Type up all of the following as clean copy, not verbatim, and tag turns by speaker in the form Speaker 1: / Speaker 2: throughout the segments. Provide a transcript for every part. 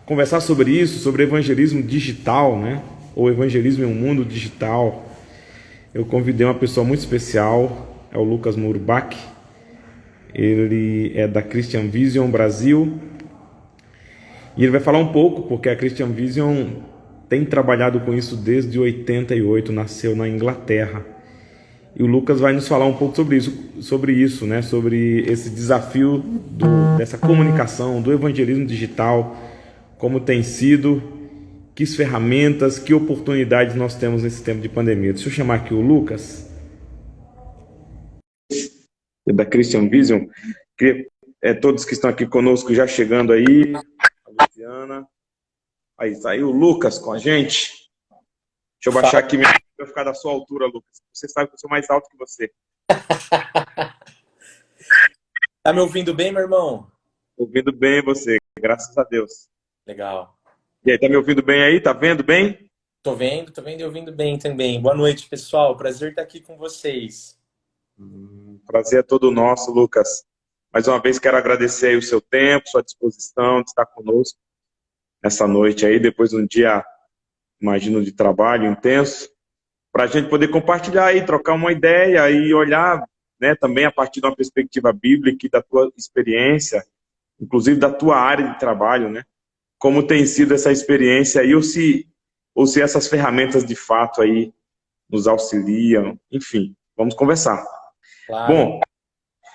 Speaker 1: conversar sobre isso, sobre evangelismo digital, né? Ou evangelismo em um mundo digital. Eu convidei uma pessoa muito especial, é o Lucas Murbach. Ele é da Christian Vision Brasil e ele vai falar um pouco, porque a Christian Vision tem trabalhado com isso desde 88, nasceu na Inglaterra. E o Lucas vai nos falar um pouco sobre isso, né? Sobre esse desafio dessa comunicação, do evangelismo digital, como tem sido, que ferramentas, que oportunidades nós temos nesse tempo de pandemia. Deixa eu chamar aqui o Lucas, da Christian Vision. Queria, todos que estão aqui conosco já chegando aí, a Luciana. Aí, tá aí o Lucas com a gente. Deixa eu baixar aqui para ficar da sua altura, Lucas. Você sabe que eu sou mais alto que você.
Speaker 2: Tá me ouvindo bem, meu irmão?
Speaker 1: Ouvindo bem você, graças a Deus.
Speaker 2: Legal.
Speaker 1: E aí, tá me ouvindo bem aí? Tá vendo bem?
Speaker 2: Tô vendo e ouvindo bem também. Boa noite, pessoal. Prazer estar aqui com vocês.
Speaker 1: Prazer é todo nosso, Lucas. Mais uma vez quero agradecer aí o seu tempo, sua disposição de estar conosco nessa noite aí, depois de um dia, imagino, de trabalho intenso, para a gente poder compartilhar aí, trocar uma ideia e olhar, né, também a partir de uma perspectiva bíblica e da tua experiência, inclusive da tua área de trabalho, né? Como tem sido essa experiência aí, ou se essas ferramentas de fato aí nos auxiliam, enfim, vamos conversar.
Speaker 2: Claro.
Speaker 1: Bom,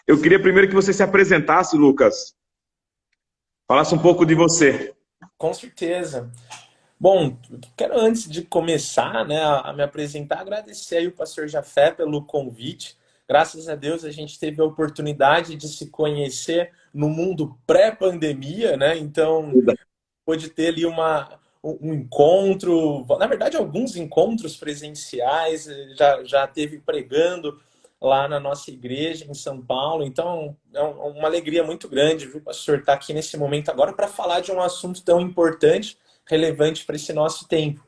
Speaker 1: eu queria primeiro que você se apresentasse, Lucas, falasse um pouco de você.
Speaker 2: Com certeza. Bom, quero antes de começar, né, a me apresentar, agradecer aí o pastor Jafé pelo convite. Graças a Deus a gente teve a oportunidade de se conhecer no mundo pré-pandemia, né? Então, pôde ter ali um encontro, na verdade, alguns encontros presenciais, já teve pregando lá na nossa igreja em São Paulo. Então, é uma alegria muito grande, viu, pastor, estar aqui nesse momento agora para falar de um assunto tão importante, relevante para esse nosso tempo.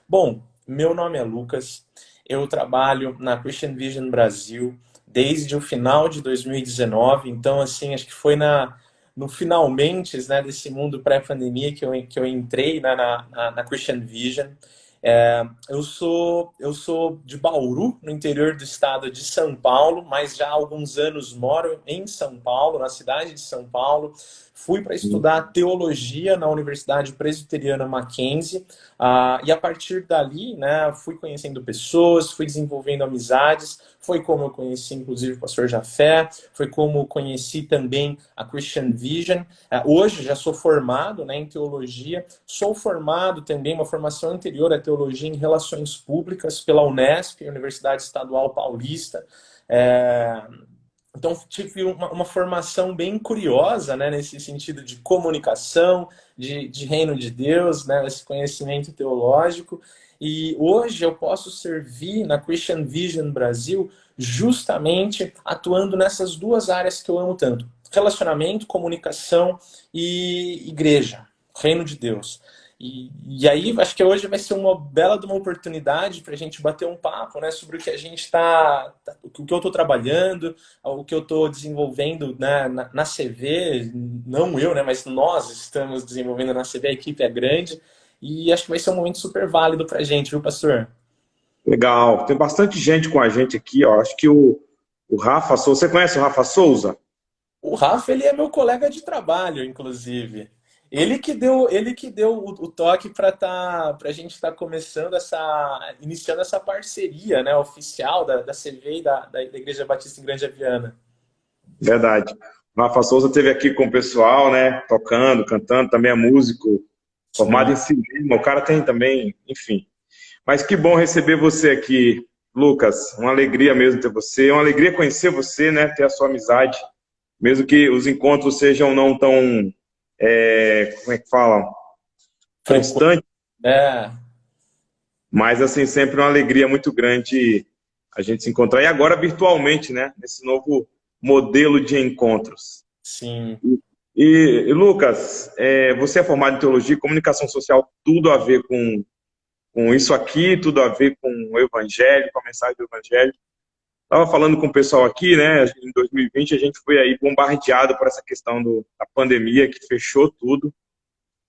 Speaker 2: Bom, meu nome é Lucas, eu trabalho na Christian Vision Brasil desde o final de 2019, então, assim, acho que foi no finalmente, né, desse mundo pré-pandemia que eu entrei na Christian Vision. Eu sou de Bauru, no interior do estado de São Paulo, mas já há alguns anos moro em São Paulo, na cidade de São Paulo. Fui para estudar teologia na Universidade Presbiteriana Mackenzie, e a partir dali, né, fui conhecendo pessoas, fui desenvolvendo amizades. Foi como eu conheci, inclusive, o pastor Jafé, foi como eu conheci também a Christian Vision. Hoje já sou formado, né, em teologia, sou formado também, uma formação anterior à teologia em relações públicas pela Unesp, Universidade Estadual Paulista. Então, tive uma formação bem curiosa, né, nesse sentido de comunicação, de reino de Deus, né, esse conhecimento teológico. E hoje eu posso servir na Christian Vision Brasil justamente atuando nessas duas áreas que eu amo tanto: relacionamento, comunicação e igreja, reino de Deus. E aí, acho que hoje vai ser uma bela de uma oportunidade para a gente bater um papo, né, sobre o que a gente o que eu estou trabalhando, o que eu estou desenvolvendo, né, na CV, não eu, né, mas nós estamos desenvolvendo na CV, a equipe é grande, e acho que vai ser um momento super válido para a gente, viu, pastor?
Speaker 1: Legal, tem bastante gente com a gente aqui, ó. Acho que o Rafa Souza, você conhece o Rafa Souza?
Speaker 2: O Rafa, ele é meu colega de trabalho, inclusive. Ele que deu o toque para a gente estar começando iniciando essa parceria, né, oficial da CV e da Igreja Batista em Grande Aviana.
Speaker 1: Verdade. O Rafa Souza esteve aqui com o pessoal, né? Tocando, cantando, também é músico, formado
Speaker 2: Sim.
Speaker 1: em cinema. O cara tem também, enfim. Mas que bom receber você aqui, Lucas. Uma alegria mesmo ter você, uma alegria conhecer você, né? Ter a sua amizade, mesmo que os encontros sejam não tão, como é que falam?
Speaker 2: Frequente.
Speaker 1: Constantes,
Speaker 2: É,
Speaker 1: mas assim, sempre uma alegria muito grande a gente se encontrar. E agora virtualmente, né? Nesse novo modelo de encontros.
Speaker 2: sim.
Speaker 1: E Lucas, você é formado em teologia e comunicação social, tudo a ver com isso aqui, tudo a ver com o evangelho, com a mensagem do evangelho. Estava falando com o pessoal aqui, né? Em 2020 a gente foi aí bombardeado por essa questão da pandemia que fechou tudo.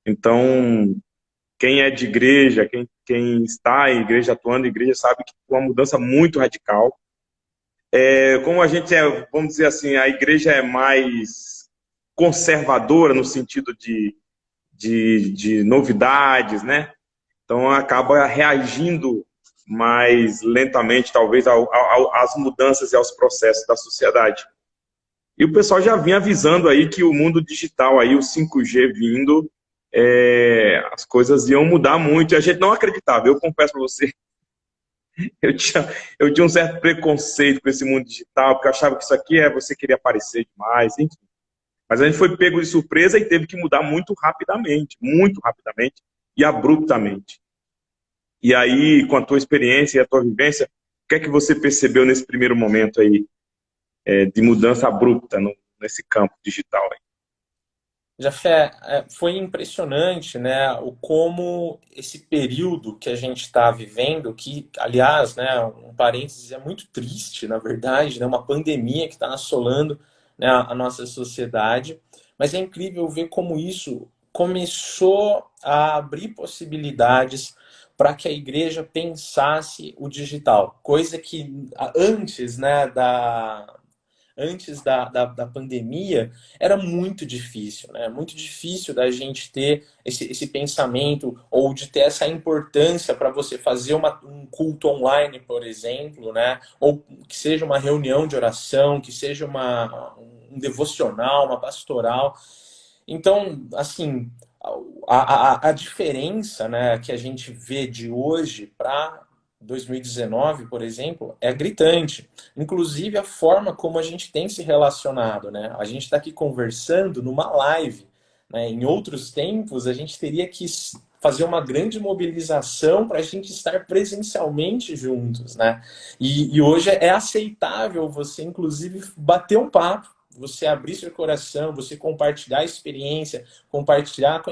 Speaker 1: Então, quem é de igreja, quem está em igreja, atuando em igreja, sabe que foi uma mudança muito radical. Como a gente vamos dizer assim, a igreja é mais conservadora no sentido de novidades, né? Então acaba reagindo mais lentamente, talvez, às mudanças e aos processos da sociedade. E o pessoal já vinha avisando aí que o mundo digital, aí, o 5G vindo, as coisas iam mudar muito, e a gente não acreditava. Eu confesso para você, eu tinha, eu tinha um certo preconceito com esse mundo digital, porque eu achava que isso aqui você queria aparecer demais, enfim. Mas a gente foi pego de surpresa e teve que mudar muito rapidamente e abruptamente. E aí, com a tua experiência e a tua vivência, o que é que você percebeu nesse primeiro momento aí, de mudança abrupta nesse campo digital aí?
Speaker 2: Jafé, foi impressionante, né, o como esse período que a gente está vivendo, que, aliás, né, um parênteses, é muito triste, na verdade, né, uma pandemia que está assolando, né, a nossa sociedade, mas é incrível ver como isso começou a abrir possibilidades para que a igreja pensasse o digital, coisa que antes, né, da pandemia, era muito difícil, né? Muito difícil da gente ter esse pensamento ou de ter essa importância para você fazer um culto online, por exemplo, né? Ou que seja uma reunião de oração, que seja um devocional, uma pastoral. Então, assim, a diferença, né, que a gente vê de hoje para 2019, por exemplo, é gritante. Inclusive a forma como a gente tem se relacionado, né? A gente está aqui conversando numa live, né? Em outros tempos, a gente teria que fazer uma grande mobilização para a gente estar presencialmente juntos, né? E hoje é aceitável você, inclusive, bater um papo, você abrir seu coração, você compartilhar experiência, compartilhar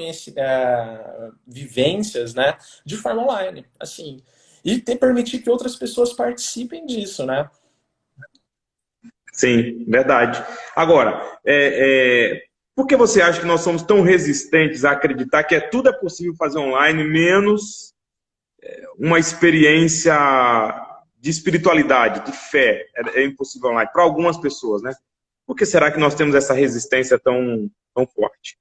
Speaker 2: vivências, né? De forma online, assim. E permitir que outras pessoas participem disso, né?
Speaker 1: Sim, verdade. Agora, por que você acha que nós somos tão resistentes a acreditar que tudo é possível fazer online, menos uma experiência de espiritualidade, de fé, é impossível online, para algumas pessoas, né? Por que será que nós temos essa resistência tão forte?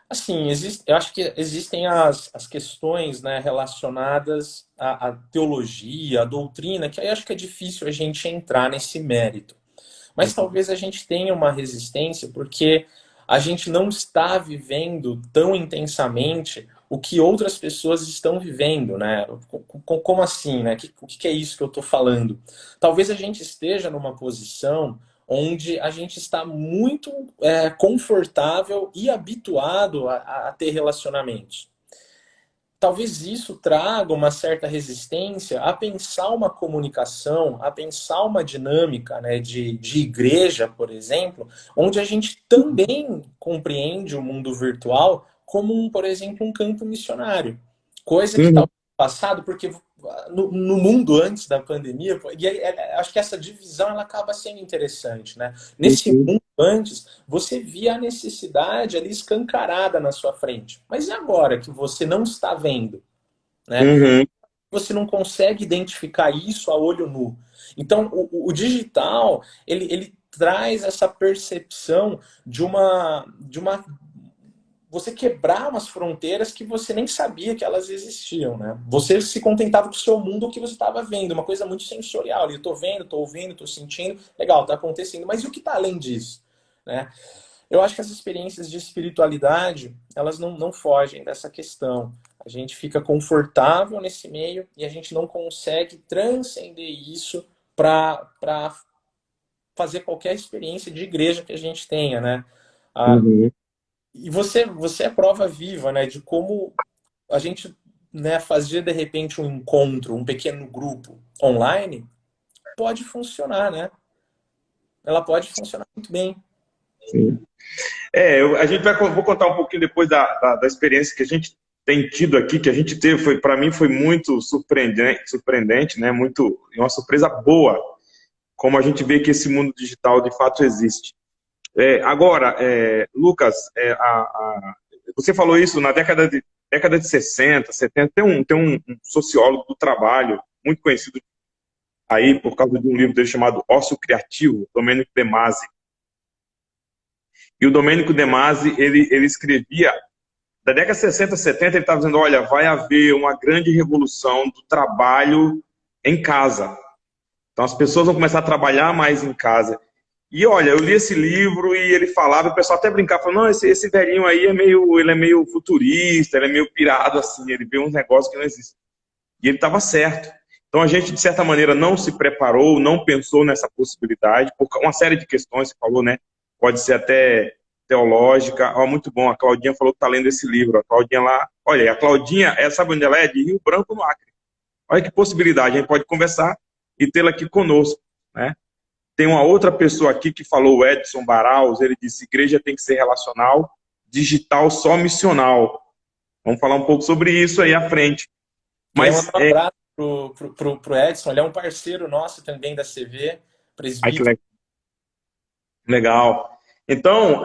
Speaker 2: Assim, eu acho que existem as questões, né, relacionadas à teologia, à doutrina, que aí acho que é difícil a gente entrar nesse mérito. Mas talvez a gente tenha uma resistência porque a gente não está vivendo tão intensamente o que outras pessoas estão vivendo, né? Como assim, né? O que é isso que eu estou falando? Talvez a gente esteja numa posição onde a gente está muito confortável e habituado a ter relacionamentos. Talvez isso traga uma certa resistência a pensar uma comunicação, a pensar uma dinâmica, né, de igreja, por exemplo, onde a gente também compreende o mundo virtual como, por exemplo, um campo missionário. Coisa que
Speaker 1: Uhum.
Speaker 2: talvez no passado, porque no mundo antes da pandemia, e aí, acho que essa divisão ela acaba sendo interessante, né? Nesse
Speaker 1: Uhum.
Speaker 2: mundo antes, você via a necessidade ali escancarada na sua frente. Mas e agora que você não está vendo, né?
Speaker 1: Uhum.
Speaker 2: Você não consegue identificar isso a olho nu. Então, o digital, ele traz essa percepção de uma você quebrar umas fronteiras que você nem sabia que elas existiam, né? Você se contentava com o seu mundo, o que você estava vendo, uma coisa muito sensorial. Eu estou vendo, estou ouvindo, estou sentindo, legal, está acontecendo. Mas e o que está além disso, né? Eu acho que as experiências de espiritualidade, elas não fogem dessa questão. A gente fica confortável nesse meio e a gente não consegue transcender isso para fazer qualquer experiência de igreja que a gente tenha, né? Ah,
Speaker 1: Uhum.
Speaker 2: e você é prova viva, né, de como a gente, né, fazer de repente um encontro, um pequeno grupo online pode funcionar, né? Ela pode funcionar muito bem.
Speaker 1: Sim. A gente vou contar um pouquinho depois da experiência que a gente tem tido aqui, que a gente teve, para mim foi muito surpreendente, né? Muito, uma surpresa boa, como a gente vê que esse mundo digital de fato existe. Agora, Lucas, você falou isso na década de 60, 70, tem um sociólogo do trabalho muito conhecido aí por causa de um livro dele chamado Ócio Criativo, Domênico De Masi. E o Domênico De Masi, ele escrevia, da década de 60, 70, ele estava dizendo, olha, vai haver uma grande revolução do trabalho em casa. Então as pessoas vão começar a trabalhar mais em casa. E olha, eu li esse livro e ele falava, o pessoal até brincava, falando, não, esse velhinho aí ele é meio futurista, ele é meio pirado assim, ele vê uns negócios que não existem. E ele estava certo. Então a gente, de certa maneira, não se preparou, não pensou nessa possibilidade, por uma série de questões, você falou, né? Pode ser até teológica. Ó, muito bom, a Claudinha falou que está lendo esse livro. A Claudinha lá, olha, a Claudinha, sabe onde ela é? De Rio Branco, no Acre. Olha que possibilidade, a gente pode conversar e tê-la aqui conosco, né? Tem uma outra pessoa aqui que falou, o Edson Baraus, ele disse, igreja tem que ser relacional, digital só missional. Vamos falar um pouco sobre isso aí à frente.
Speaker 2: Queria
Speaker 1: Mas,
Speaker 2: mandar um abraço pro Edson, ele é um parceiro nosso também da CV,
Speaker 1: ai, que
Speaker 2: presbítero.
Speaker 1: legal. Então,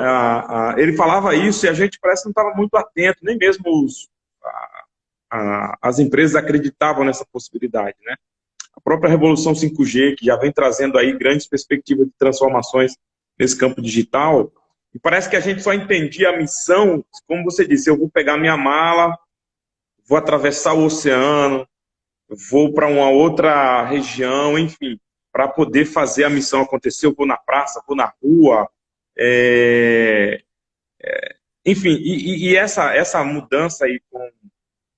Speaker 1: ele falava isso e a gente parece que não estava muito atento, nem mesmo as empresas acreditavam nessa possibilidade, né? A própria Revolução 5G, que já vem trazendo aí grandes perspectivas de transformações nesse campo digital, e parece que a gente só entendia a missão, como você disse, eu vou pegar minha mala, vou atravessar o oceano, vou para uma outra região, enfim, para poder fazer a missão acontecer, eu vou na praça, vou na rua, enfim, e essa mudança aí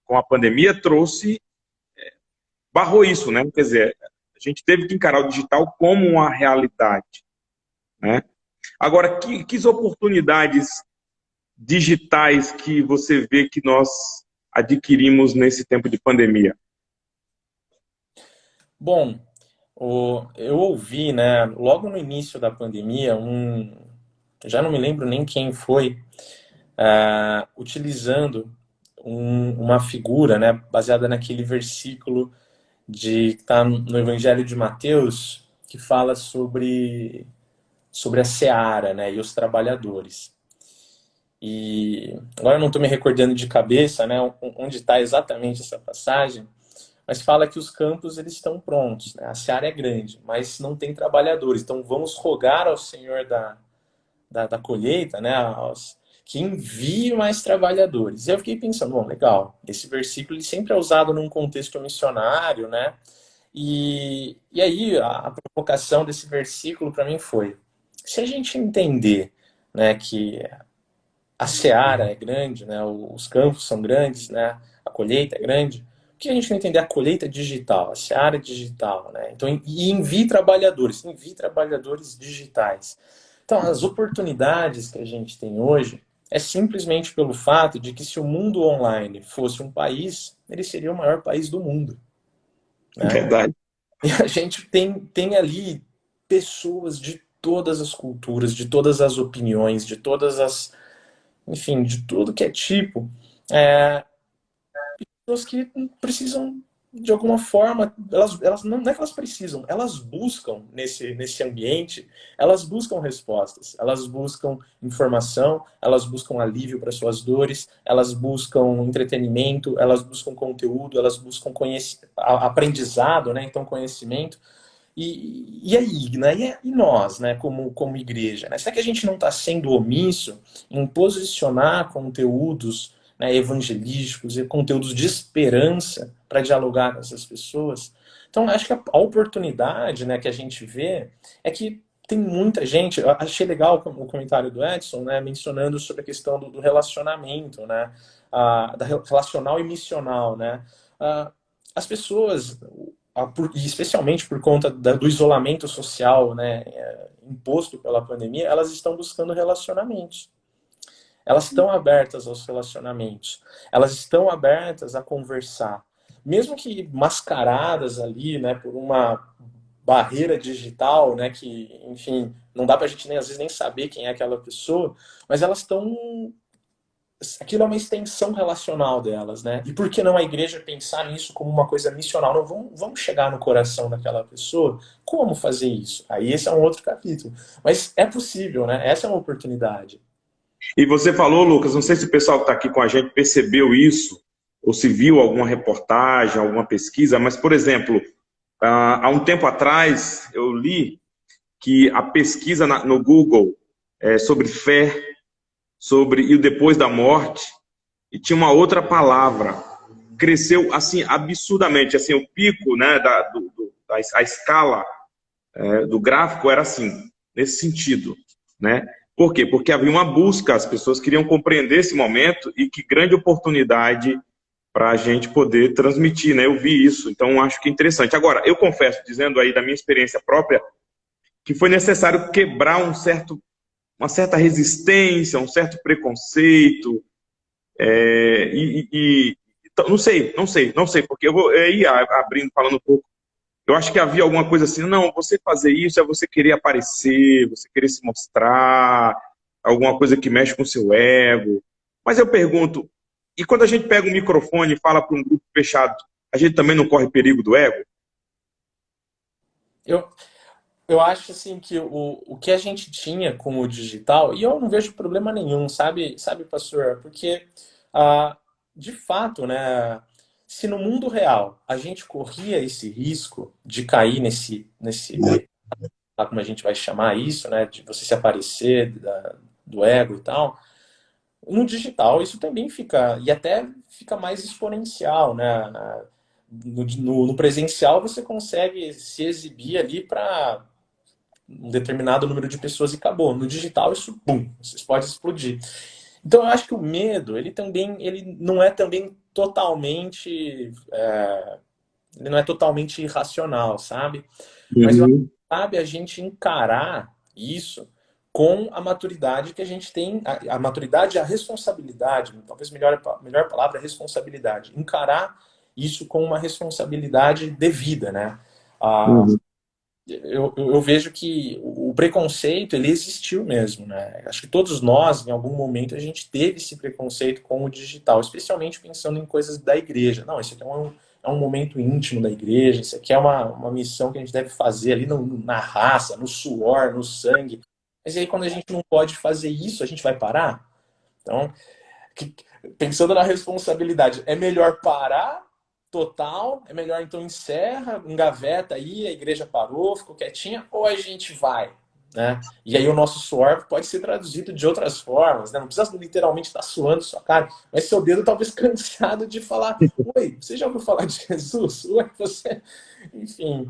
Speaker 1: com a pandemia barrou isso, né? Quer dizer, a gente teve que encarar o digital como uma realidade, né? Agora, que oportunidades digitais que você vê que nós adquirimos nesse tempo de pandemia?
Speaker 2: Bom, eu ouvi, né, logo no início da pandemia, já não me lembro nem quem foi, utilizando uma figura, né, baseada naquele versículo que está no Evangelho de Mateus, que fala sobre a seara, né, e os trabalhadores. E agora eu não estou me recordando de cabeça, né, onde está exatamente essa passagem, mas fala que os campos eles estão prontos, né? A seara é grande, mas não tem trabalhadores. Então vamos rogar ao Senhor da colheita, né, que envie mais trabalhadores. E eu fiquei pensando, bom, legal, esse versículo ele sempre é usado num contexto missionário, né? E aí a provocação desse versículo para mim foi, se a gente entender, né, que a seara é grande, né, os campos são grandes, né, a colheita é grande, por que a gente não entender a colheita digital, a seara digital, né? Então, envie trabalhadores digitais. Então, as oportunidades que a gente tem hoje é simplesmente pelo fato de que se o mundo online fosse um país, ele seria o maior país do mundo, né?
Speaker 1: Verdade.
Speaker 2: E a gente tem ali pessoas de todas as culturas, de todas as opiniões, de todas as, enfim, de tudo que é tipo, pessoas que precisam, de alguma forma, elas não é que elas precisam, elas buscam nesse ambiente, elas buscam respostas, elas buscam informação, elas buscam alívio para suas dores, elas buscam entretenimento, elas buscam conteúdo, elas buscam aprendizado, né? Então, conhecimento. E aí, né? E nós, né, como igreja, né? Será que a gente não está sendo omisso em posicionar conteúdos, né, evangelísticos e conteúdos de esperança para dialogar com essas pessoas? Então, acho que a oportunidade, né, que a gente vê é que tem muita gente. Eu achei legal o comentário do Edson, né, mencionando sobre a questão do relacionamento, né, da relacional e missional, né. As pessoas, e especialmente por conta do isolamento social, né, imposto pela pandemia, elas estão buscando relacionamentos. Elas estão abertas aos relacionamentos. Elas estão abertas a conversar. Mesmo que mascaradas ali, né, por uma barreira digital, né, que, enfim, não dá pra gente nem às vezes nem saber quem é aquela pessoa, mas elas estão, aquilo é uma extensão relacional delas, né? E por que não a igreja pensar nisso como uma coisa missional? Não, vamos chegar no coração daquela pessoa. Como fazer isso? Aí esse é um outro capítulo. Mas é possível, né? Essa é uma oportunidade.
Speaker 1: E você falou, Lucas, não sei se o pessoal que está aqui com a gente percebeu isso, ou se viu alguma reportagem, alguma pesquisa, mas, por exemplo, há um tempo atrás eu li que a pesquisa no Google sobre fé, sobre e o depois da morte, e tinha uma outra palavra, cresceu assim absurdamente, assim o pico, né, a escala do gráfico era assim, nesse sentido, né? Por quê? Porque havia uma busca, as pessoas queriam compreender esse momento e que grande oportunidade para a gente poder transmitir, né? Eu vi isso, então acho que é interessante. Agora, eu confesso, dizendo aí da minha experiência própria, que foi necessário quebrar uma certa resistência, um certo preconceito, então, não sei, porque eu vou aí abrindo, falando um pouco. Eu acho que havia alguma coisa assim, não, você fazer isso é você querer aparecer, você querer se mostrar, alguma coisa que mexe com o seu ego. Mas eu pergunto, e quando a gente pega um microfone e fala para um grupo fechado, a gente também não corre perigo do ego?
Speaker 2: Eu, eu acho assim que o que a gente tinha com o digital, e eu não vejo problema nenhum, sabe, pastor? Porque, ah, de fato, né, se no mundo real a gente corria esse risco de cair como a gente vai chamar isso, né, de você se aparecer do ego e tal, no digital isso também fica, e até fica mais exponencial, né? No presencial você consegue se exibir ali para um determinado número de pessoas e acabou. No digital isso, bum, isso pode explodir. Então eu acho que o medo, ele não é também totalmente, ele não é totalmente irracional, sabe? Mas eu acho
Speaker 1: Uhum.
Speaker 2: que cabe a gente encarar isso com a maturidade que a gente tem, a maturidade e a responsabilidade, talvez melhor palavra é responsabilidade. Encarar isso com uma responsabilidade devida, né? Ah,
Speaker 1: Uhum.
Speaker 2: eu vejo que o preconceito, ele existiu mesmo, né? Acho que todos nós, em algum momento, a gente teve esse preconceito com o digital, especialmente pensando em coisas da igreja. Não, isso aqui é um momento íntimo da igreja, isso aqui é uma missão que a gente deve fazer ali na raça, no suor, no sangue. Mas aí, quando a gente não pode fazer isso, a gente vai parar? Então, que- pensando na responsabilidade, é melhor parar total? É melhor então encerra, engaveta aí, a igreja parou, ficou quietinha, ou a gente vai? Né? E aí o nosso suor pode ser traduzido de outras formas, né? Não precisa literalmente estar suando sua cara, mas seu dedo talvez cansado de falar, oi, você já ouviu falar de Jesus? Oi, você... Enfim.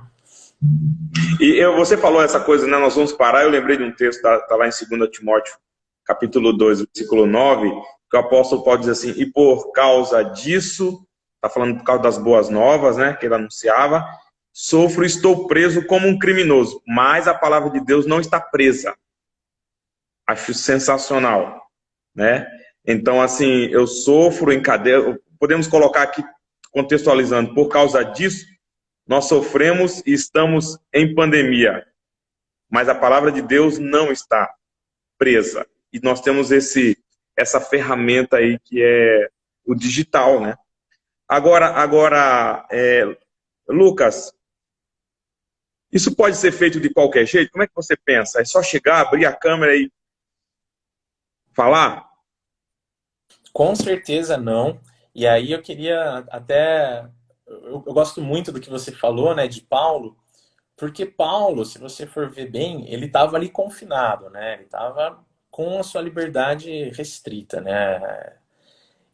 Speaker 1: Você falou essa coisa, né? Nós vamos parar. Eu lembrei de um texto, tá lá em 2 Timóteo, capítulo 2, versículo 9, que o apóstolo Paulo diz assim: e por causa disso, está falando por causa das boas novas, né? Que ele anunciava, sofro e estou preso como um criminoso, mas a palavra de Deus não está presa. Acho sensacional, né? Então, assim, eu sofro em cadeia. Podemos colocar aqui, contextualizando, por causa disso, nós sofremos e estamos em pandemia, mas a palavra de Deus não está presa. E nós temos essa ferramenta aí que é o digital, né? Agora, Lucas, isso pode ser feito de qualquer jeito? Como é que você pensa? É só chegar, abrir a câmera e falar?
Speaker 2: Com certeza não. E aí eu queria até. Eu gosto muito do que você falou, né, de Paulo, porque Paulo, se você for ver bem, ele estava ali confinado, né? Ele estava com a sua liberdade restrita, né?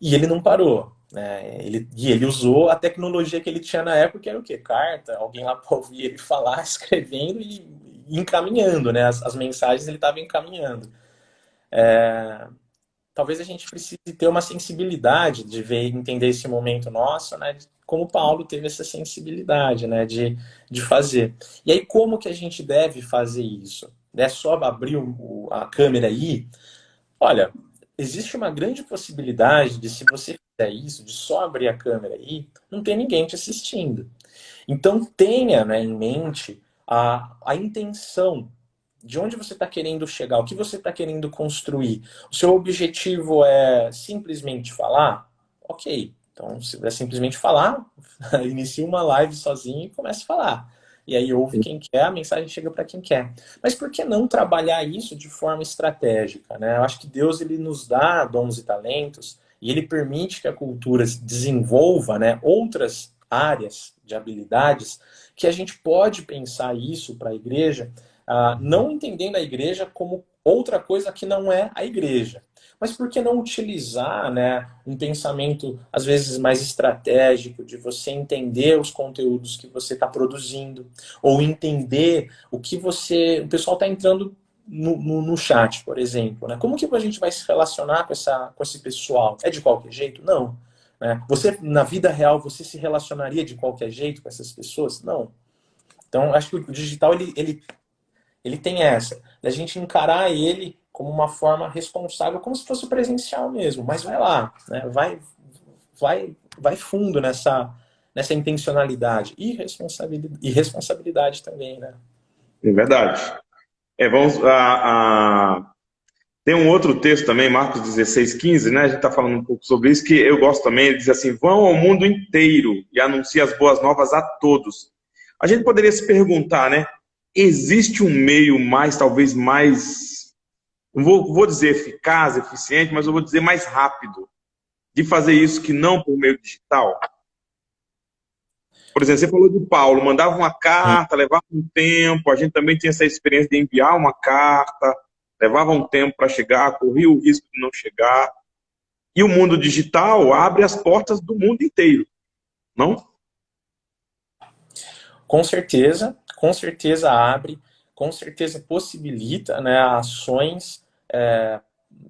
Speaker 2: E ele não parou, né? Ele usou a tecnologia que ele tinha na época, que era o quê? Carta, alguém lá para ouvir ele falar, escrevendo e encaminhando, né? As mensagens ele estava encaminhando. Talvez a gente precise ter uma sensibilidade de ver e entender esse momento nosso, né? Como Paulo teve essa sensibilidade, né? De fazer. E aí, como que a gente deve fazer isso? É só abrir a câmera aí? Olha, existe uma grande possibilidade de, se você fizer isso, de só abrir a câmera aí, não ter ninguém te assistindo. Então tenha, né, em mente a intenção de onde você está querendo chegar, o que você está querendo construir. O seu objetivo é simplesmente falar? Ok. Então, se é simplesmente falar, inicie uma live sozinho e comece a falar. e aí ouve quem quer, a mensagem chega para quem quer. Mas por que não trabalhar isso de forma estratégica, né? Eu acho que Deus ele nos dá dons e talentos e ele permite que a cultura desenvolva, né, outras áreas de habilidades que a gente pode pensar isso para a igreja, não entendendo a igreja como outra coisa que não é a igreja. Mas por que não utilizar, né, um pensamento, às vezes, mais estratégico, de você entender os conteúdos que você está produzindo, ou entender o que você. O pessoal está entrando no chat, por exemplo. Né? Como que a gente vai se relacionar com esse pessoal? É de qualquer jeito? Não. Né? Você, na vida real, você se relacionaria de qualquer jeito com essas pessoas? Não. Então, acho que o digital ele tem essa, da gente encarar ele como uma forma responsável, como se fosse presencial mesmo, mas vai lá, né? Vai fundo nessa intencionalidade e responsabilidade também, né?
Speaker 1: É verdade. Tem um outro texto também, Marcos 16:15, né? A gente está falando um pouco sobre isso, que eu gosto também. Ele diz assim: vão ao mundo inteiro e anuncie as boas novas a todos. A gente poderia se perguntar, né? Existe um meio mais, talvez mais, não vou dizer eficaz, eficiente, mas eu vou dizer mais rápido de fazer isso que não por meio digital? Por exemplo, você falou de Paulo, mandava uma carta, levava um tempo, a gente também tinha essa experiência de enviar uma carta, levava um tempo para chegar, corria o risco de não chegar. E o mundo digital abre as portas do mundo inteiro, não?
Speaker 2: Com certeza abre, com certeza possibilita, né, ações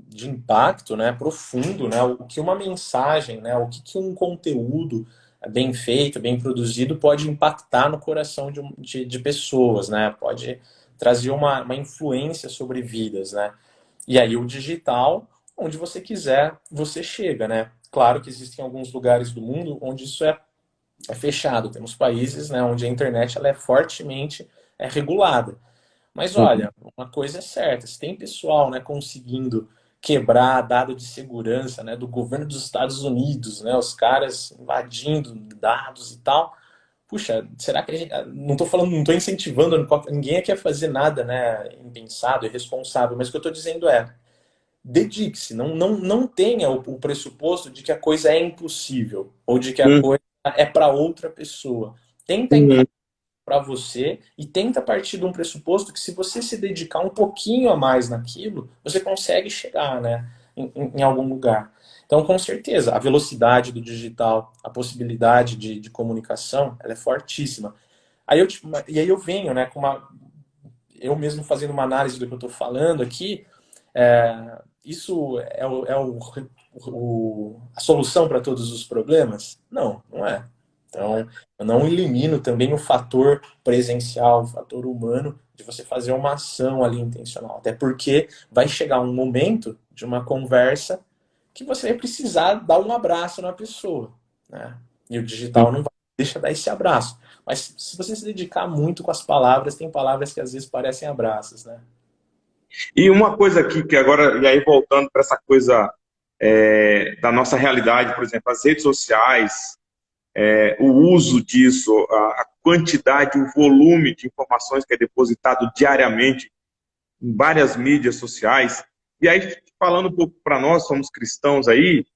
Speaker 2: de impacto, né, profundo, né, o que uma mensagem, né, o que um conteúdo bem feito, bem produzido pode impactar no coração de pessoas, né, pode trazer uma influência sobre vidas, né. E aí o digital, onde você quiser, você chega, né. Claro que existem alguns lugares do mundo onde isso é fechado. Temos países, né, onde a internet ela é fortemente regulada. Mas olha, uma coisa é certa, se tem pessoal, né, conseguindo quebrar dado de segurança, né, do governo dos Estados Unidos, né, os caras invadindo dados e tal. Puxa, será que a gente, não estou falando, não estou incentivando ninguém aqui a fazer nada, né, impensado, irresponsável, mas o que eu estou dizendo é, dedique-se, não tenha o pressuposto de que a coisa é impossível ou de que a
Speaker 1: Uhum.
Speaker 2: coisa é para outra pessoa. Tenta encarar para você e tenta partir de um pressuposto que se você se dedicar um pouquinho a mais naquilo, você consegue chegar, né, em algum lugar. Então, com certeza, a velocidade do digital, a possibilidade de comunicação, ela é fortíssima. E aí eu venho, né, eu mesmo fazendo uma análise do que eu estou falando aqui, isso a solução para todos os problemas? Não, não é. Então, eu não elimino também o fator presencial, o fator humano, de você fazer uma ação ali intencional. Até porque vai chegar um momento de uma conversa que você vai precisar dar um abraço na pessoa, né? E o digital não vai deixar dar esse abraço. Mas se você se dedicar muito com as palavras, tem palavras que às vezes parecem abraços, né?
Speaker 1: E uma coisa aqui que agora, e aí voltando para essa coisa da nossa realidade, por exemplo, as redes sociais, o uso disso, a quantidade, o volume de informações que é depositado diariamente em várias mídias sociais. E aí, falando um pouco para nós, somos cristãos aí,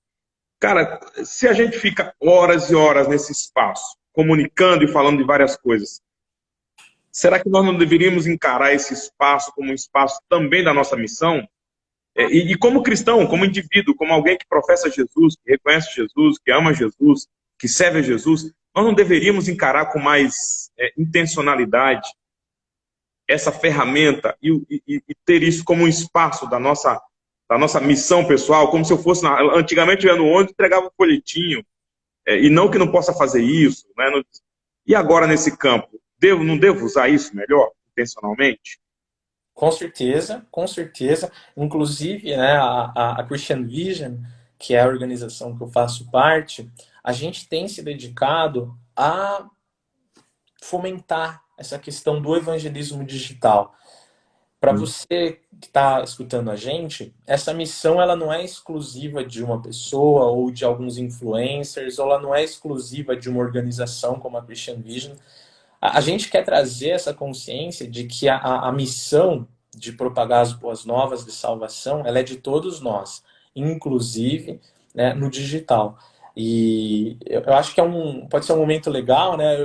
Speaker 1: cara, se a gente fica horas e horas nesse espaço, comunicando e falando de várias coisas, será que nós não deveríamos encarar esse espaço como um espaço também da nossa missão? E como cristão, como indivíduo, como alguém que professa Jesus, que reconhece Jesus, que ama Jesus, que serve a Jesus, nós não deveríamos encarar com mais intencionalidade essa ferramenta e ter isso como um espaço da nossa missão pessoal, como se eu fosse. Antigamente eu ia no ônibus e entregava um folhetinho, e não que não possa fazer isso. Né? E agora nesse campo, não devo usar isso melhor, intencionalmente?
Speaker 2: Com certeza, com certeza. Inclusive, né, a Christian Vision, que é a organização que eu faço parte, a gente tem se dedicado a fomentar essa questão do evangelismo digital. Para você que está escutando a gente, essa missão ela não é exclusiva de uma pessoa ou de alguns influencers, ou ela não é exclusiva de uma organização como a Christian Vision. A gente quer trazer essa consciência de que a missão de propagar as boas novas de salvação, ela é de todos nós, inclusive, né, no digital. E eu acho que pode ser um momento legal, né?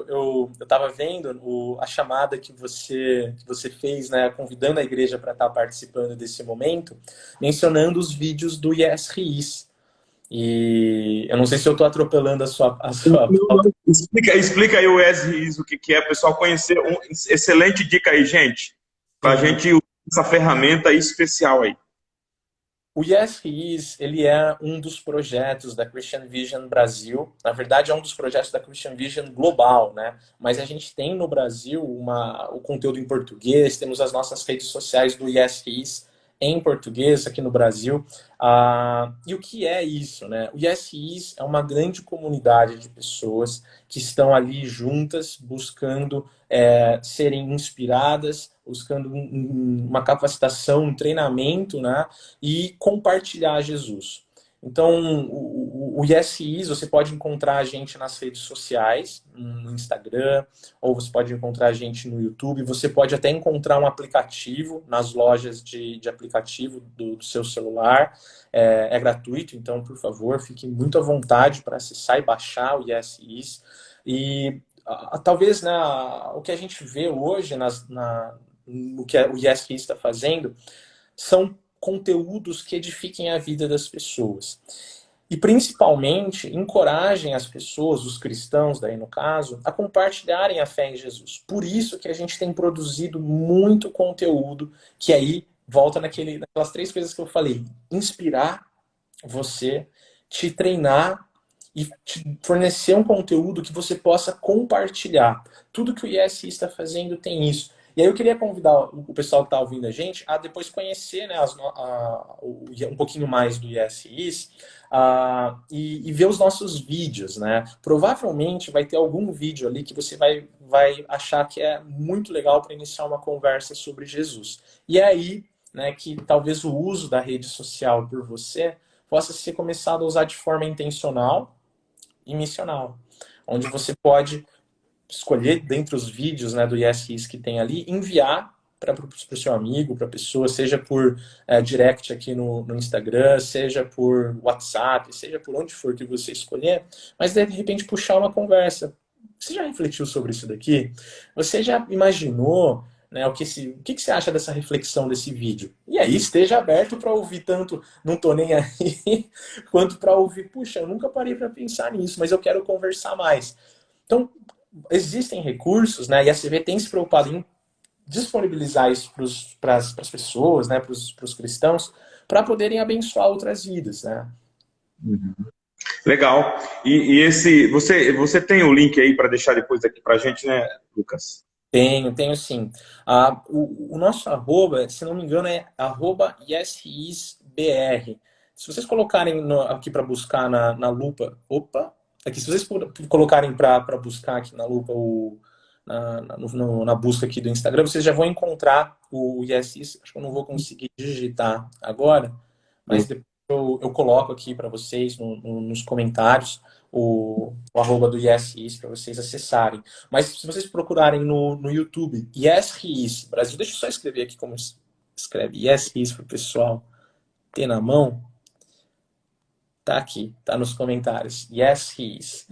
Speaker 2: Eu estava vendo a chamada que você fez, né, convidando a igreja para estar participando desse momento, mencionando os vídeos do Yes Riz. E eu não sei se eu estou atropelando a sua pauta.
Speaker 1: Explica aí o ESRIS, o que é, pessoal conhecer. Excelente dica aí, gente, para a
Speaker 2: Sim.
Speaker 1: gente usar essa ferramenta especial aí.
Speaker 2: O Yes He Is, ele é um dos projetos da Christian Vision Brasil. Na verdade, é um dos projetos da Christian Vision global, né? Mas a gente tem no Brasil o conteúdo em português, temos as nossas redes sociais do Yes He Is em português aqui no Brasil. E o que é isso, né? O Yes He Is é uma grande comunidade de pessoas que estão ali juntas, buscando serem inspiradas, buscando uma capacitação, um treinamento, né? E compartilhar Jesus. Então, o Yes Is, você pode encontrar a gente nas redes sociais, no Instagram, ou você pode encontrar a gente no YouTube. Você pode até encontrar um aplicativo nas lojas de aplicativo do seu celular. É gratuito, então, por favor, fique muito à vontade para acessar e baixar o Yes Is. E talvez, né, o que a gente vê hoje no que o Yes Is está fazendo são conteúdos que edifiquem a vida das pessoas. E, principalmente, encorajem as pessoas, os cristãos, daí no caso, a compartilharem a fé em Jesus. Por isso que a gente tem produzido muito conteúdo, que aí volta naquelas 3 coisas que eu falei. Inspirar você, te treinar e te fornecer um conteúdo que você possa compartilhar. Tudo que o ISI está fazendo tem isso. E aí eu queria convidar o pessoal que está ouvindo a gente a depois conhecer, né, um pouquinho mais do ISIs e ver os nossos vídeos, né? Provavelmente vai ter algum vídeo ali que você vai achar que é muito legal para iniciar uma conversa sobre Jesus. E é aí, né, que talvez o uso da rede social por você possa ser começado a usar de forma intencional e missional, onde você pode escolher dentre os vídeos, né, do Yes que tem ali, enviar para o seu amigo, para a pessoa, seja por direct aqui no Instagram, seja por WhatsApp, seja por onde for que você escolher, mas de repente puxar uma conversa. Você já refletiu sobre isso daqui? Você já imaginou, né, o que você acha dessa reflexão desse vídeo? E aí esteja aberto para ouvir tanto não tô nem aí, quanto para ouvir, puxa, eu nunca parei para pensar nisso, mas eu quero conversar mais. Então, existem recursos, né? E a CV tem se preocupado em disponibilizar isso para as pessoas, né? Para os cristãos, para poderem abençoar outras vidas, né?
Speaker 1: Legal. Você tem o link aí para deixar depois aqui para a gente, né, Lucas?
Speaker 2: Tenho sim. O nosso arroba, se não me engano, é arroba YesRisBR. Se vocês colocarem aqui para buscar na lupa, aqui, se vocês colocarem para buscar aqui na lupa na busca aqui do Instagram, vocês já vão encontrar o YesIs. Acho que eu não vou conseguir digitar agora, mas depois eu coloco aqui para vocês nos comentários o arroba do YesIs para vocês acessarem. Mas se vocês procurarem no YouTube YesIs Brasil, deixa eu só escrever aqui como escreve YesIs para o pessoal ter na mão. Tá aqui, tá nos comentários. Yes, he is.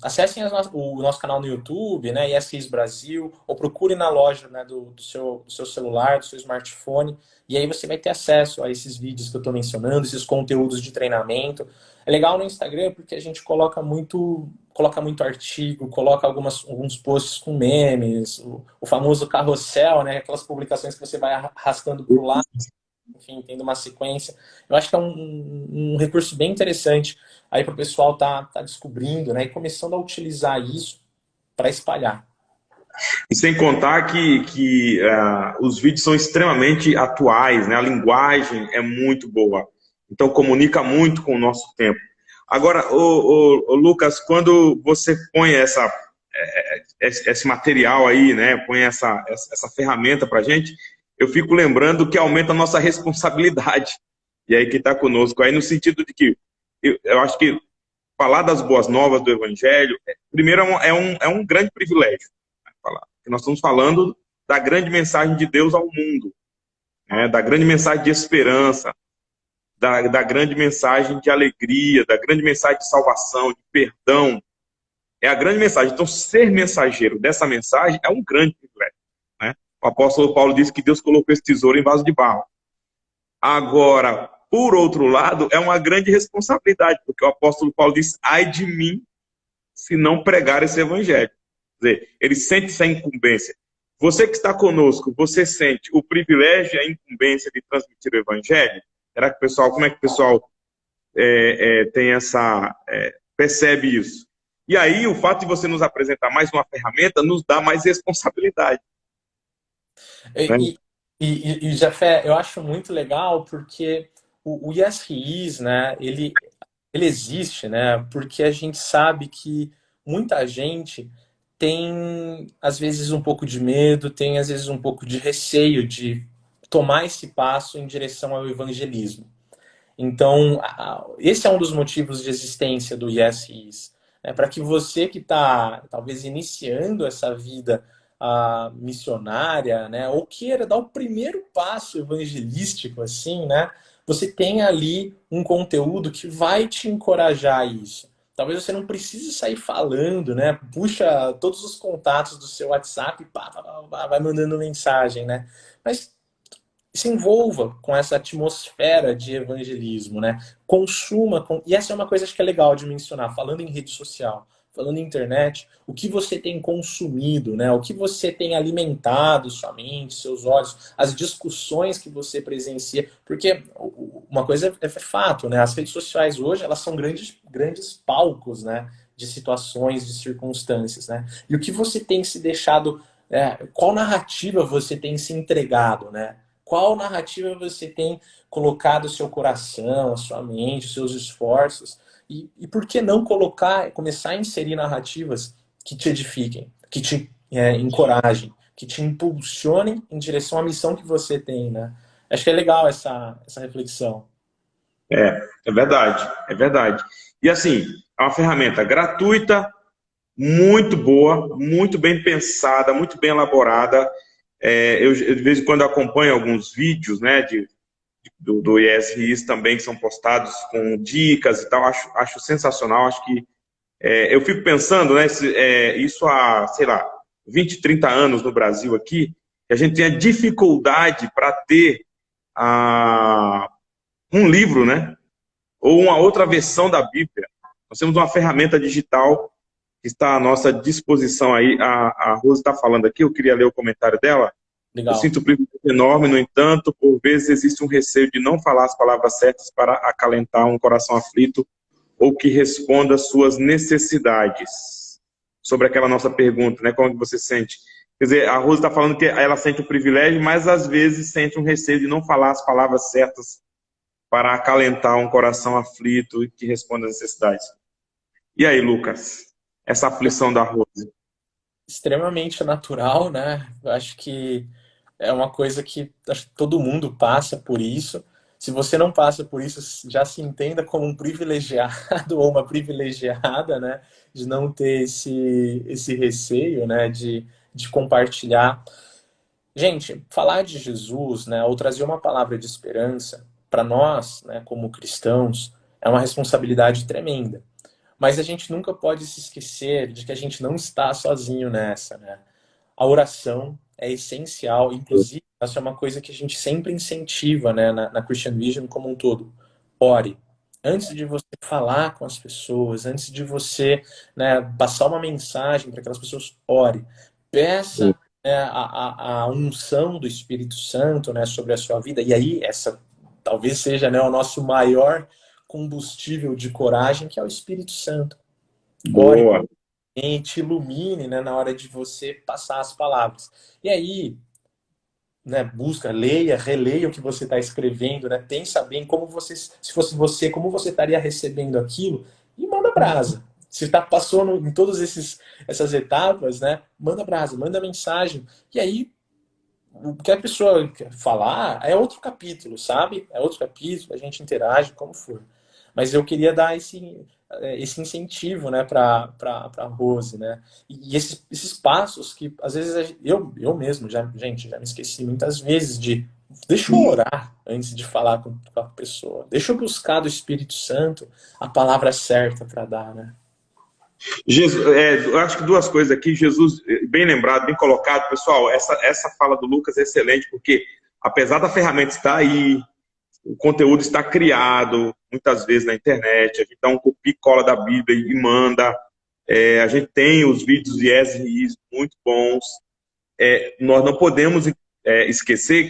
Speaker 2: Acessem o nosso canal no YouTube, né? Yes, he is Brasil, ou procure na loja, né, do seu celular, do seu smartphone, e aí você vai ter acesso a esses vídeos que eu estou mencionando, esses conteúdos de treinamento. É legal no Instagram porque a gente coloca muito artigo, coloca alguns posts com memes, o famoso carrossel, né? Aquelas publicações que você vai arrastando para o lado, enfim, tendo uma sequência. Eu acho que é um recurso bem interessante aí para o pessoal tá descobrindo, né, e começando a utilizar isso para espalhar.
Speaker 1: E sem contar que os vídeos são extremamente atuais, né? A linguagem é muito boa. Então comunica muito com o nosso tempo. Agora, o Lucas, quando você põe esse material aí, né? Põe essa ferramenta para a gente, eu fico lembrando que aumenta a nossa responsabilidade. E aí que está conosco. Aí no sentido de que eu acho que falar das boas novas do Evangelho, primeiro é um grande privilégio, né, falar. Porque nós estamos falando da grande mensagem de Deus ao mundo, né, da grande mensagem de esperança, da grande mensagem de alegria, da grande mensagem de salvação, de perdão. É a grande mensagem. Então, ser mensageiro dessa mensagem é um grande privilégio, né? O apóstolo Paulo disse que Deus colocou esse tesouro em vaso de barro. Agora, por outro lado, é uma grande responsabilidade, porque o apóstolo Paulo diz: ai de mim se não pregar esse evangelho. Quer dizer, ele sente essa incumbência. Você que está conosco, você sente o privilégio e a incumbência de transmitir o evangelho? Será que o pessoal, como é que o pessoal tem essa, percebe isso? E aí, o fato de você nos apresentar mais uma ferramenta nos dá mais responsabilidade. Né?
Speaker 2: Jafé, eu acho muito legal porque o Yes He Is, né, ele existe, né, porque a gente sabe que muita gente tem, às vezes, um pouco de medo, tem, às vezes, um pouco de receio de tomar esse passo em direção ao evangelismo. Então, esse é um dos motivos de existência do Yes He Is. É para que você que está, talvez, iniciando essa vida missionária, né, ou queira dar o primeiro passo evangelístico, assim, né, você tenha ali um conteúdo que vai te encorajar a isso. Talvez você não precise sair falando, né? Puxa todos os contatos do seu WhatsApp e pá, pá, pá, pá, vai mandando mensagem, né? Mas se envolva com essa atmosfera de evangelismo, né? Consuma, e essa é uma coisa acho que é legal de mencionar, falando em rede social, falando em internet, o que você tem consumido, né? O que você tem alimentado sua mente, seus olhos, as discussões que você presencia, porque uma coisa é fato, né? As redes sociais hoje, elas são grandes palcos, né? De situações, de circunstâncias, né? E o que você tem se deixado, qual narrativa você tem se entregado, né? Qual narrativa você tem colocado o seu coração, a sua mente, os seus esforços? E por que não começar a inserir narrativas que te edifiquem, que te encorajem, que te impulsionem em direção à missão que você tem, né? Acho que é legal essa reflexão.
Speaker 1: É verdade, é verdade. E assim, é uma ferramenta gratuita, muito boa, muito bem pensada, muito bem elaborada. Eu de vez em quando acompanho alguns vídeos, né, do ISRIs também, que são postados com dicas e tal, acho sensacional, acho que eu fico pensando, né, isso há, sei lá, 20, 30 anos no Brasil aqui, que a gente tinha dificuldade para ter um livro, né, ou uma outra versão da Bíblia. Nós temos uma ferramenta digital que está à nossa disposição aí. A Rose está falando aqui, eu queria ler o comentário dela. Eu
Speaker 2: Legal.
Speaker 1: sinto um privilégio enorme, no entanto, por vezes existe um receio de não falar as palavras certas para acalentar um coração aflito ou que responda às suas necessidades. Sobre aquela nossa pergunta, né? Como que você sente? Quer dizer, a Rose está falando que ela sente o privilégio, mas às vezes sente um receio de não falar as palavras certas para acalentar um coração aflito e que responda às necessidades. E aí, Lucas? Essa aflição da Rose?
Speaker 2: Extremamente natural, né? Eu acho que é uma coisa que acho que todo mundo passa por isso. Se você não passa por isso, já se entenda como um privilegiado ou uma privilegiada, né? De não ter esse receio, né? De compartilhar. Gente, falar de Jesus, né? Ou trazer uma palavra de esperança para nós, né? Como cristãos, é uma responsabilidade tremenda. Mas a gente nunca pode se esquecer de que a gente não está sozinho nessa, né? A oração é essencial, inclusive, essa é uma coisa que a gente sempre incentiva, né, na Christian Vision como um todo. Ore. Antes de você falar com as pessoas, antes de você, né, passar uma mensagem para aquelas pessoas, ore. Peça, né, a unção do Espírito Santo, né, sobre a sua vida. E aí, essa talvez seja, né, o nosso maior combustível de coragem, que é o Espírito Santo. Ore,
Speaker 1: Boa.
Speaker 2: te ilumine, né, na hora de você passar as palavras. E aí, né, busca, leia, releia o que você está escrevendo, né, pensa bem como você, se fosse você, como você estaria recebendo aquilo e manda brasa. Se passou em todas essas etapas, né, manda brasa, manda mensagem. E aí, o que a pessoa quer falar é outro capítulo, sabe? É outro capítulo, a gente interage como for. Mas eu queria dar esse incentivo, né, para a Rose, né? E esses passos que às vezes eu mesmo já me esqueci muitas vezes de deixa eu orar antes de falar com a pessoa, deixa eu buscar do Espírito Santo a palavra certa para dar, né?
Speaker 1: Jesus, eu acho que duas coisas aqui. Jesus, bem lembrado, bem colocado. Pessoal, essa fala do Lucas é excelente, porque apesar da ferramenta estar aí, o conteúdo está criado, muitas vezes na internet, a gente dá um copia e cola da Bíblia e manda. A gente tem os vídeos de ESRIs muito bons. Nós não podemos esquecer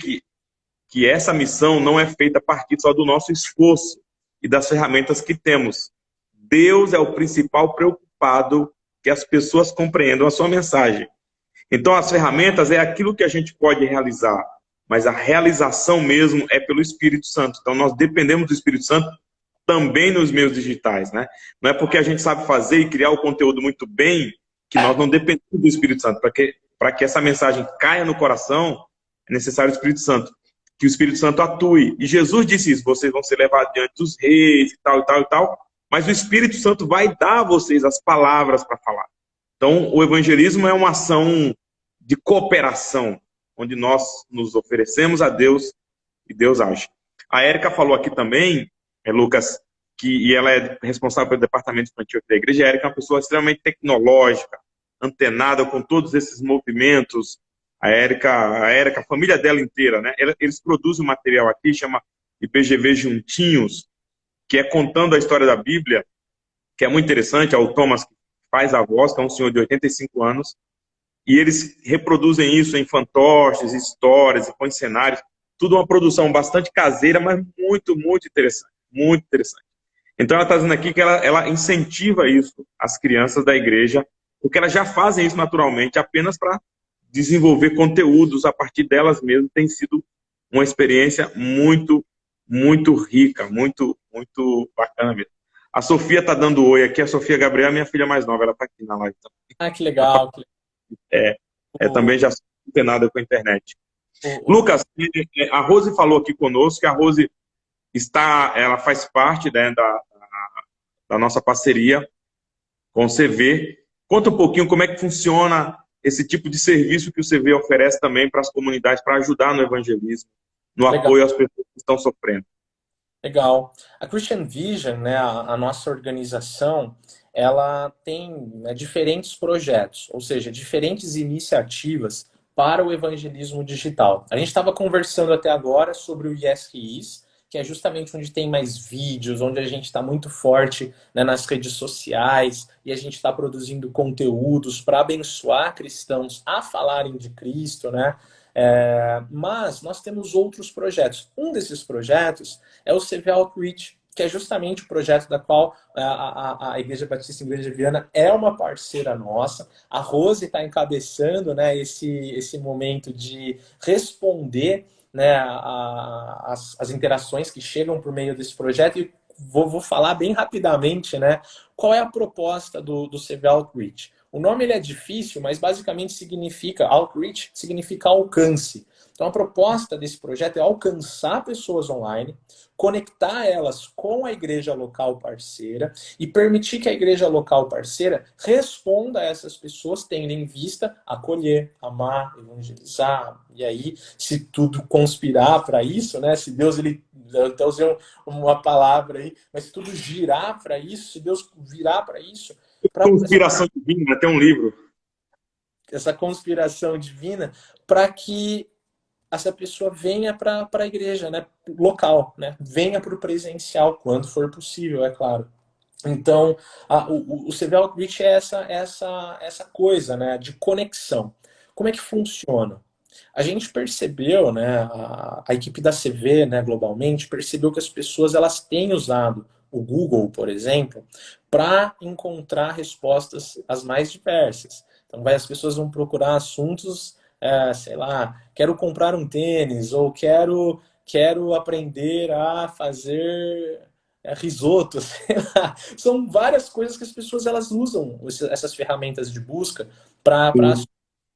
Speaker 1: que essa missão não é feita a partir só do nosso esforço e das ferramentas que temos. Deus é o principal preocupado que as pessoas compreendam a sua mensagem. Então, as ferramentas é aquilo que a gente pode realizar, mas a realização mesmo é pelo Espírito Santo. Então, nós dependemos do Espírito Santo também nos meios digitais, né? Não é porque a gente sabe fazer e criar o conteúdo muito bem que nós não dependemos do Espírito Santo. Para que essa mensagem caia no coração, é necessário o Espírito Santo. Que o Espírito Santo atue. E Jesus disse isso: vocês vão ser levados diante dos reis e tal, e tal, e tal. Mas o Espírito Santo vai dar a vocês as palavras para falar. Então, o evangelismo é uma ação de cooperação, onde nós nos oferecemos a Deus e Deus age. A Érica falou aqui também, Lucas, e ela é responsável pelo departamento infantil da igreja. A Érica é uma pessoa extremamente tecnológica, antenada com todos esses movimentos. A Érica, a família dela inteira, né? Eles produzem um material aqui, chama IPGV Juntinhos, que é contando a história da Bíblia, que é muito interessante. É o Thomas que faz a voz, que é um senhor de 85 anos, e eles reproduzem isso em fantoches, histórias, e põem cenários, tudo uma produção bastante caseira, mas muito, muito interessante, muito interessante. Então ela está dizendo aqui que ela incentiva isso às crianças da igreja, porque elas já fazem isso naturalmente, apenas para desenvolver conteúdos a partir delas mesmas. Tem sido uma experiência muito, muito rica, muito, muito bacana mesmo. A Sofia está dando oi aqui. A Sofia Gabriel é minha filha mais nova, ela está aqui na live também.
Speaker 2: Ah, que legal.
Speaker 1: Também já tem nada com a internet. Lucas, a Rose falou aqui conosco que a Rose ela faz parte, né, da nossa parceria com o CV. Conta um pouquinho como é que funciona esse tipo de serviço que o CV oferece também para as comunidades, para ajudar no evangelismo, no apoio às pessoas que estão sofrendo.
Speaker 2: Legal. A Christian Vision, né, a nossa organização, ela tem, né, diferentes projetos, ou seja, diferentes iniciativas para o evangelismo digital. A gente estava conversando até agora sobre o YesRis, que é justamente onde tem mais vídeos, onde a gente está muito forte, né, nas redes sociais, e a gente está produzindo conteúdos para abençoar cristãos a falarem de Cristo, né? Mas nós temos outros projetos. Um desses projetos é o CV Outreach, que é justamente o projeto da qual a Igreja Batista Igreja Viana é uma parceira nossa. A Rose está encabeçando, né, esse momento de responder, né, as interações que chegam por meio desse projeto. E vou falar bem rapidamente, né, qual é a proposta do CV Outreach. O nome ele é difícil, mas basicamente significa, outreach significa alcance. Então a proposta desse projeto é alcançar pessoas online, conectar elas com a igreja local parceira e permitir que a igreja local parceira responda a essas pessoas, tendo em vista acolher, amar, evangelizar. E aí, se tudo conspirar para isso, né? Se Deus, até usei uma palavra aí, mas se tudo girar para isso, se Deus virar para isso,
Speaker 1: Conspiração divina, tem um livro.
Speaker 2: Essa conspiração divina, para que essa pessoa venha para a igreja, né, local, né, venha para o presencial, quando for possível, é claro. Então, o CV Outreach é essa coisa, né, de conexão. Como é que funciona? A gente percebeu, né, a equipe da CV, né, globalmente, percebeu que as pessoas elas têm usado o Google, por exemplo, para encontrar respostas as mais diversas. Então, as pessoas vão procurar assuntos, sei lá, quero comprar um tênis, ou quero aprender a fazer risoto, sei lá. São várias coisas que as pessoas elas usam essas ferramentas de busca para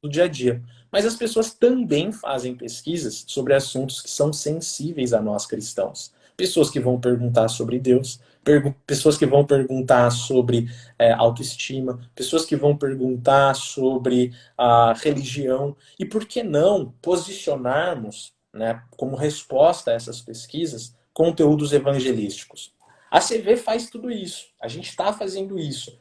Speaker 2: do dia a dia. Mas as pessoas também fazem pesquisas sobre assuntos que são sensíveis a nós cristãos. Pessoas que vão perguntar sobre Deus, pessoas que vão perguntar sobre autoestima, pessoas que vão perguntar sobre a religião, e por que não posicionarmos, né, como resposta a essas pesquisas, conteúdos evangelísticos. A CV faz tudo isso, a gente está fazendo isso.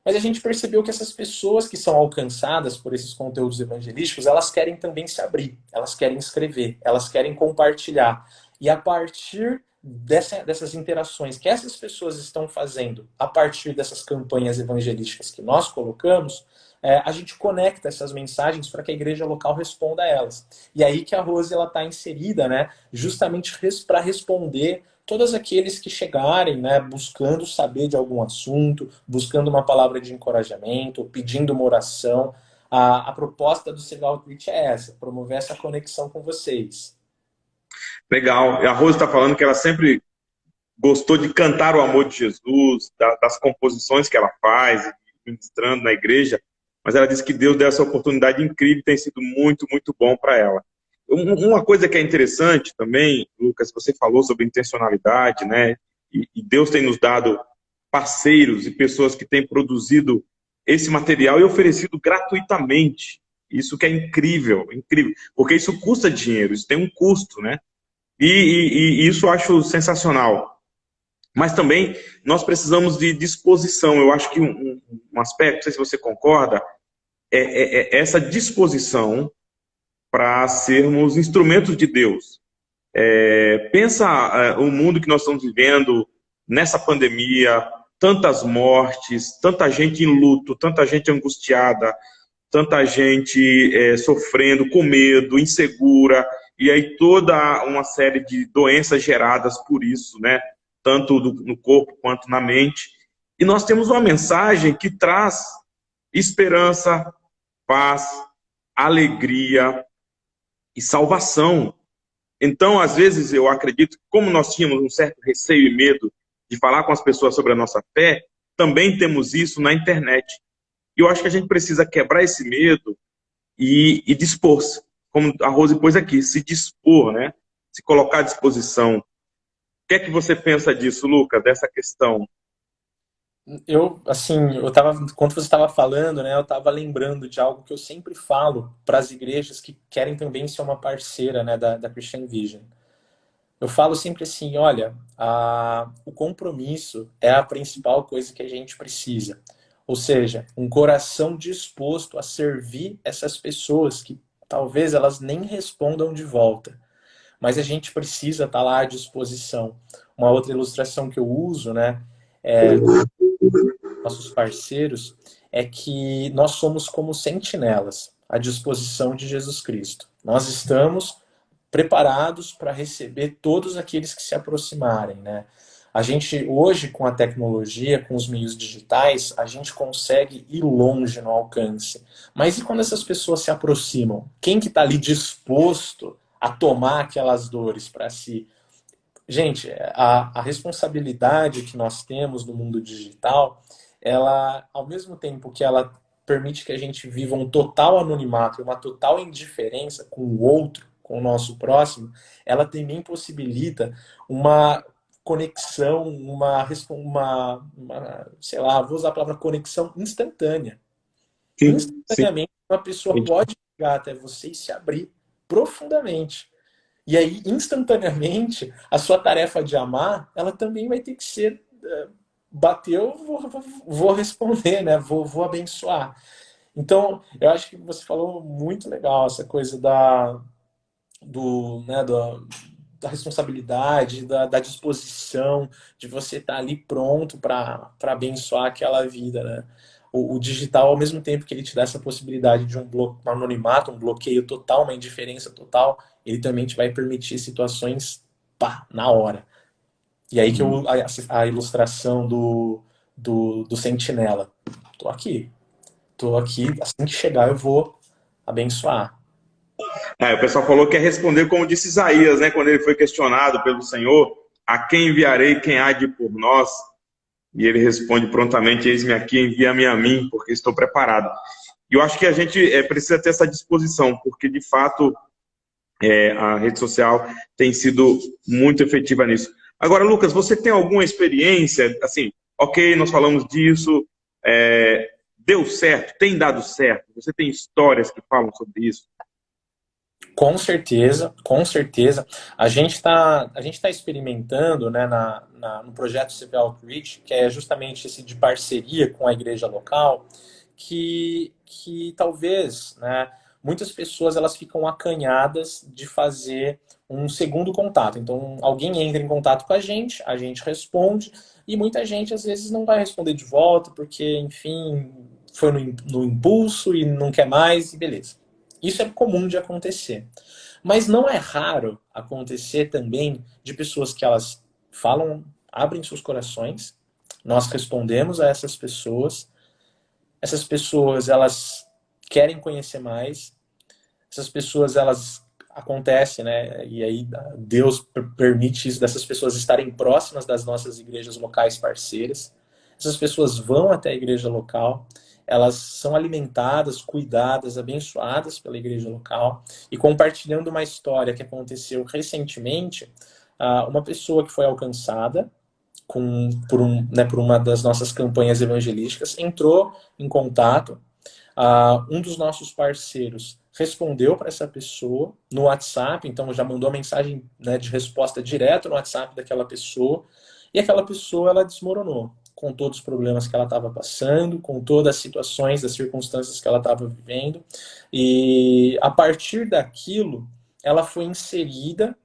Speaker 2: Mas a gente percebeu que essas pessoas que são alcançadas por esses conteúdos evangelísticos, elas querem também se abrir, elas querem escrever, elas querem compartilhar. E a partir dessas interações que essas pessoas estão fazendo, a partir dessas campanhas evangelísticas que nós colocamos, a gente conecta essas mensagens para que a igreja local responda a elas. E aí que a Rose está inserida, né, justamente para responder todos aqueles que chegarem, né, buscando saber de algum assunto, buscando uma palavra de encorajamento, pedindo uma oração. A proposta do CV Outreach é essa, promover essa conexão com vocês.
Speaker 1: Legal. E a Rose está falando que ela sempre gostou de cantar o amor de Jesus, das composições que ela faz, ministrando na igreja, mas ela disse que Deus deu essa oportunidade incrível, tem sido muito, muito bom para ela. Uma coisa que é interessante também, Lucas, você falou sobre intencionalidade, né? E Deus tem nos dado parceiros e pessoas que têm produzido esse material e oferecido gratuitamente. Isso que é incrível, incrível, porque isso custa dinheiro, isso tem um custo, né? E isso eu acho sensacional. Mas também nós precisamos de disposição. Eu acho que um aspecto, não sei se você concorda, é essa disposição para sermos instrumentos de Deus. Pensa o mundo que nós estamos vivendo nessa pandemia, tantas mortes, tanta gente em luto, tanta gente angustiada, tanta gente sofrendo, com medo, insegura, e aí toda uma série de doenças geradas por isso, né? Tanto no corpo quanto na mente. E nós temos uma mensagem que traz esperança, paz, alegria e salvação. Então, às vezes, eu acredito que como nós tínhamos um certo receio e medo de falar com as pessoas sobre a nossa fé, também temos isso na internet. E eu acho que a gente precisa quebrar esse medo e dispor-se, como a Rose pôs aqui, se dispor, né? Se colocar à disposição. O que é que você pensa disso, Lucas, dessa questão?
Speaker 2: Quando você estava falando, né, eu estava lembrando de algo que eu sempre falo para as igrejas que querem também ser uma parceira, né, da Christian Vision. Eu falo sempre assim, olha, o compromisso é a principal coisa que a gente precisa. Ou seja, um coração disposto a servir essas pessoas que talvez elas nem respondam de volta. Mas a gente precisa estar lá à disposição. Uma outra ilustração que eu uso, né, nossos parceiros, é que nós somos como sentinelas à disposição de Jesus Cristo. Nós estamos preparados para receber todos aqueles que se aproximarem, né? A gente, hoje, com a tecnologia, com os meios digitais, a gente consegue ir longe no alcance. Mas e quando essas pessoas se aproximam? Quem que está ali disposto a tomar aquelas dores para si? Gente, a responsabilidade que nós temos no mundo digital, ela, ao mesmo tempo que ela permite que a gente viva um total anonimato e uma total indiferença com o outro, com o nosso próximo, ela também possibilita uma conexão, sei lá, vou usar a palavra conexão instantânea.
Speaker 1: Sim,
Speaker 2: Instantaneamente, uma pessoa pode chegar até você e se abrir profundamente. E aí, instantaneamente, a sua tarefa de amar, ela também vai ter que ser bateu, vou responder, né? Vou abençoar. Então, eu acho que você falou muito legal essa coisa da responsabilidade, da disposição, de você estar ali pronto para abençoar aquela vida, né? O digital, ao mesmo tempo que ele te dá essa possibilidade de um anonimato, um bloqueio total, uma indiferença total, ele também te vai permitir situações, pá, na hora. E aí que a ilustração do sentinela. Tô aqui, assim que chegar eu vou abençoar.
Speaker 1: O pessoal falou que ia responder como disse Isaías, né? Quando ele foi questionado pelo Senhor, a quem enviarei, quem há de ir por nós? E ele responde prontamente, eis-me aqui, envia-me a mim, porque estou preparado. E eu acho que a gente precisa ter essa disposição, porque de fato a rede social tem sido muito efetiva nisso. Agora, Lucas, você tem alguma experiência, assim, ok, nós falamos disso, deu certo, tem dado certo, você tem histórias que falam sobre isso?
Speaker 2: Com certeza, com certeza. A gente tá experimentando, né, no projeto CV Outreach, que é justamente esse de parceria com a igreja local, que talvez, né, muitas pessoas elas ficam acanhadas de fazer um segundo contato. Então, alguém entra em contato com a gente responde, e muita gente às vezes não vai responder de volta, porque, enfim, foi no impulso e não quer mais, e beleza. Isso é comum de acontecer. Mas não é raro acontecer também de pessoas que elas falam, abrem seus corações, nós respondemos a essas pessoas elas querem conhecer mais, essas pessoas elas acontecem, né? E aí Deus permite isso dessas pessoas estarem próximas das nossas igrejas locais parceiras. Essas pessoas vão até a igreja local, elas são alimentadas, cuidadas, abençoadas pela igreja local e compartilhando uma história que aconteceu recentemente, uma pessoa que foi alcançada por uma das nossas campanhas evangelísticas entrou em contato. Um dos nossos parceiros respondeu para essa pessoa no WhatsApp, então já mandou a mensagem, né, de resposta direto no WhatsApp daquela pessoa, e aquela pessoa ela desmoronou com todos os problemas que ela estava passando, com todas as situações, as circunstâncias que ela estava vivendo, e a partir daquilo ela foi inserida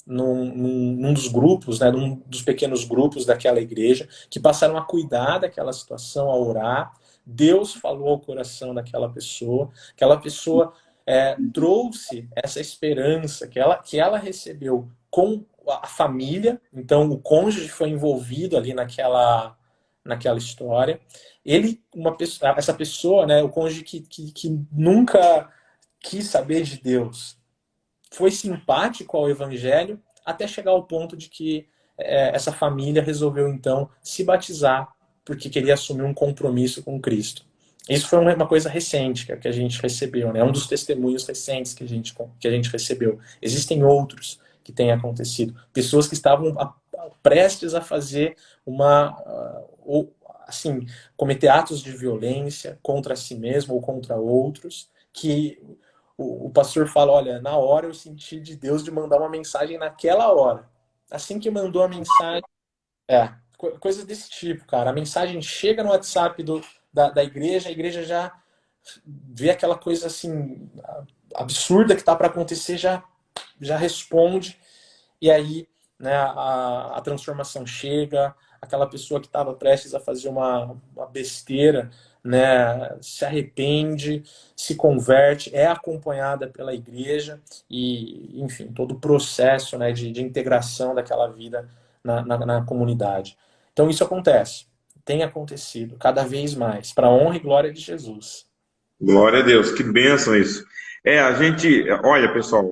Speaker 2: num dos grupos, né, num dos pequenos grupos daquela igreja, que passaram a cuidar daquela situação, a orar. Deus falou ao coração daquela pessoa, aquela pessoa trouxe essa esperança que ela recebeu com a família, então o cônjuge foi envolvido ali naquela história. Essa pessoa, né, o cônjuge que nunca quis saber de Deus, foi simpático ao evangelho até chegar ao ponto de que essa família resolveu então se batizar porque queria assumir um compromisso com Cristo. Isso foi uma coisa recente que a gente recebeu, né? É um dos testemunhos recentes que a gente recebeu. Existem outros que têm acontecido. Pessoas que estavam prestes a fazer assim, cometer atos de violência contra si mesmo ou contra outros, que o pastor fala, olha, na hora eu senti de Deus de mandar uma mensagem naquela hora. Assim que mandou a mensagem, coisa desse tipo, cara. A mensagem chega no WhatsApp da igreja, a igreja já vê aquela coisa assim absurda que tá para acontecer, já responde, e aí, né, a transformação chega, aquela pessoa que estava prestes a fazer uma besteira, né, se arrepende, se converte, é acompanhada pela igreja e, enfim, todo o processo, né, de integração daquela vida na comunidade. Então isso acontece, tem acontecido cada vez mais, para a honra e glória de Jesus.
Speaker 1: Glória a Deus, que bênção isso. A gente, olha, pessoal,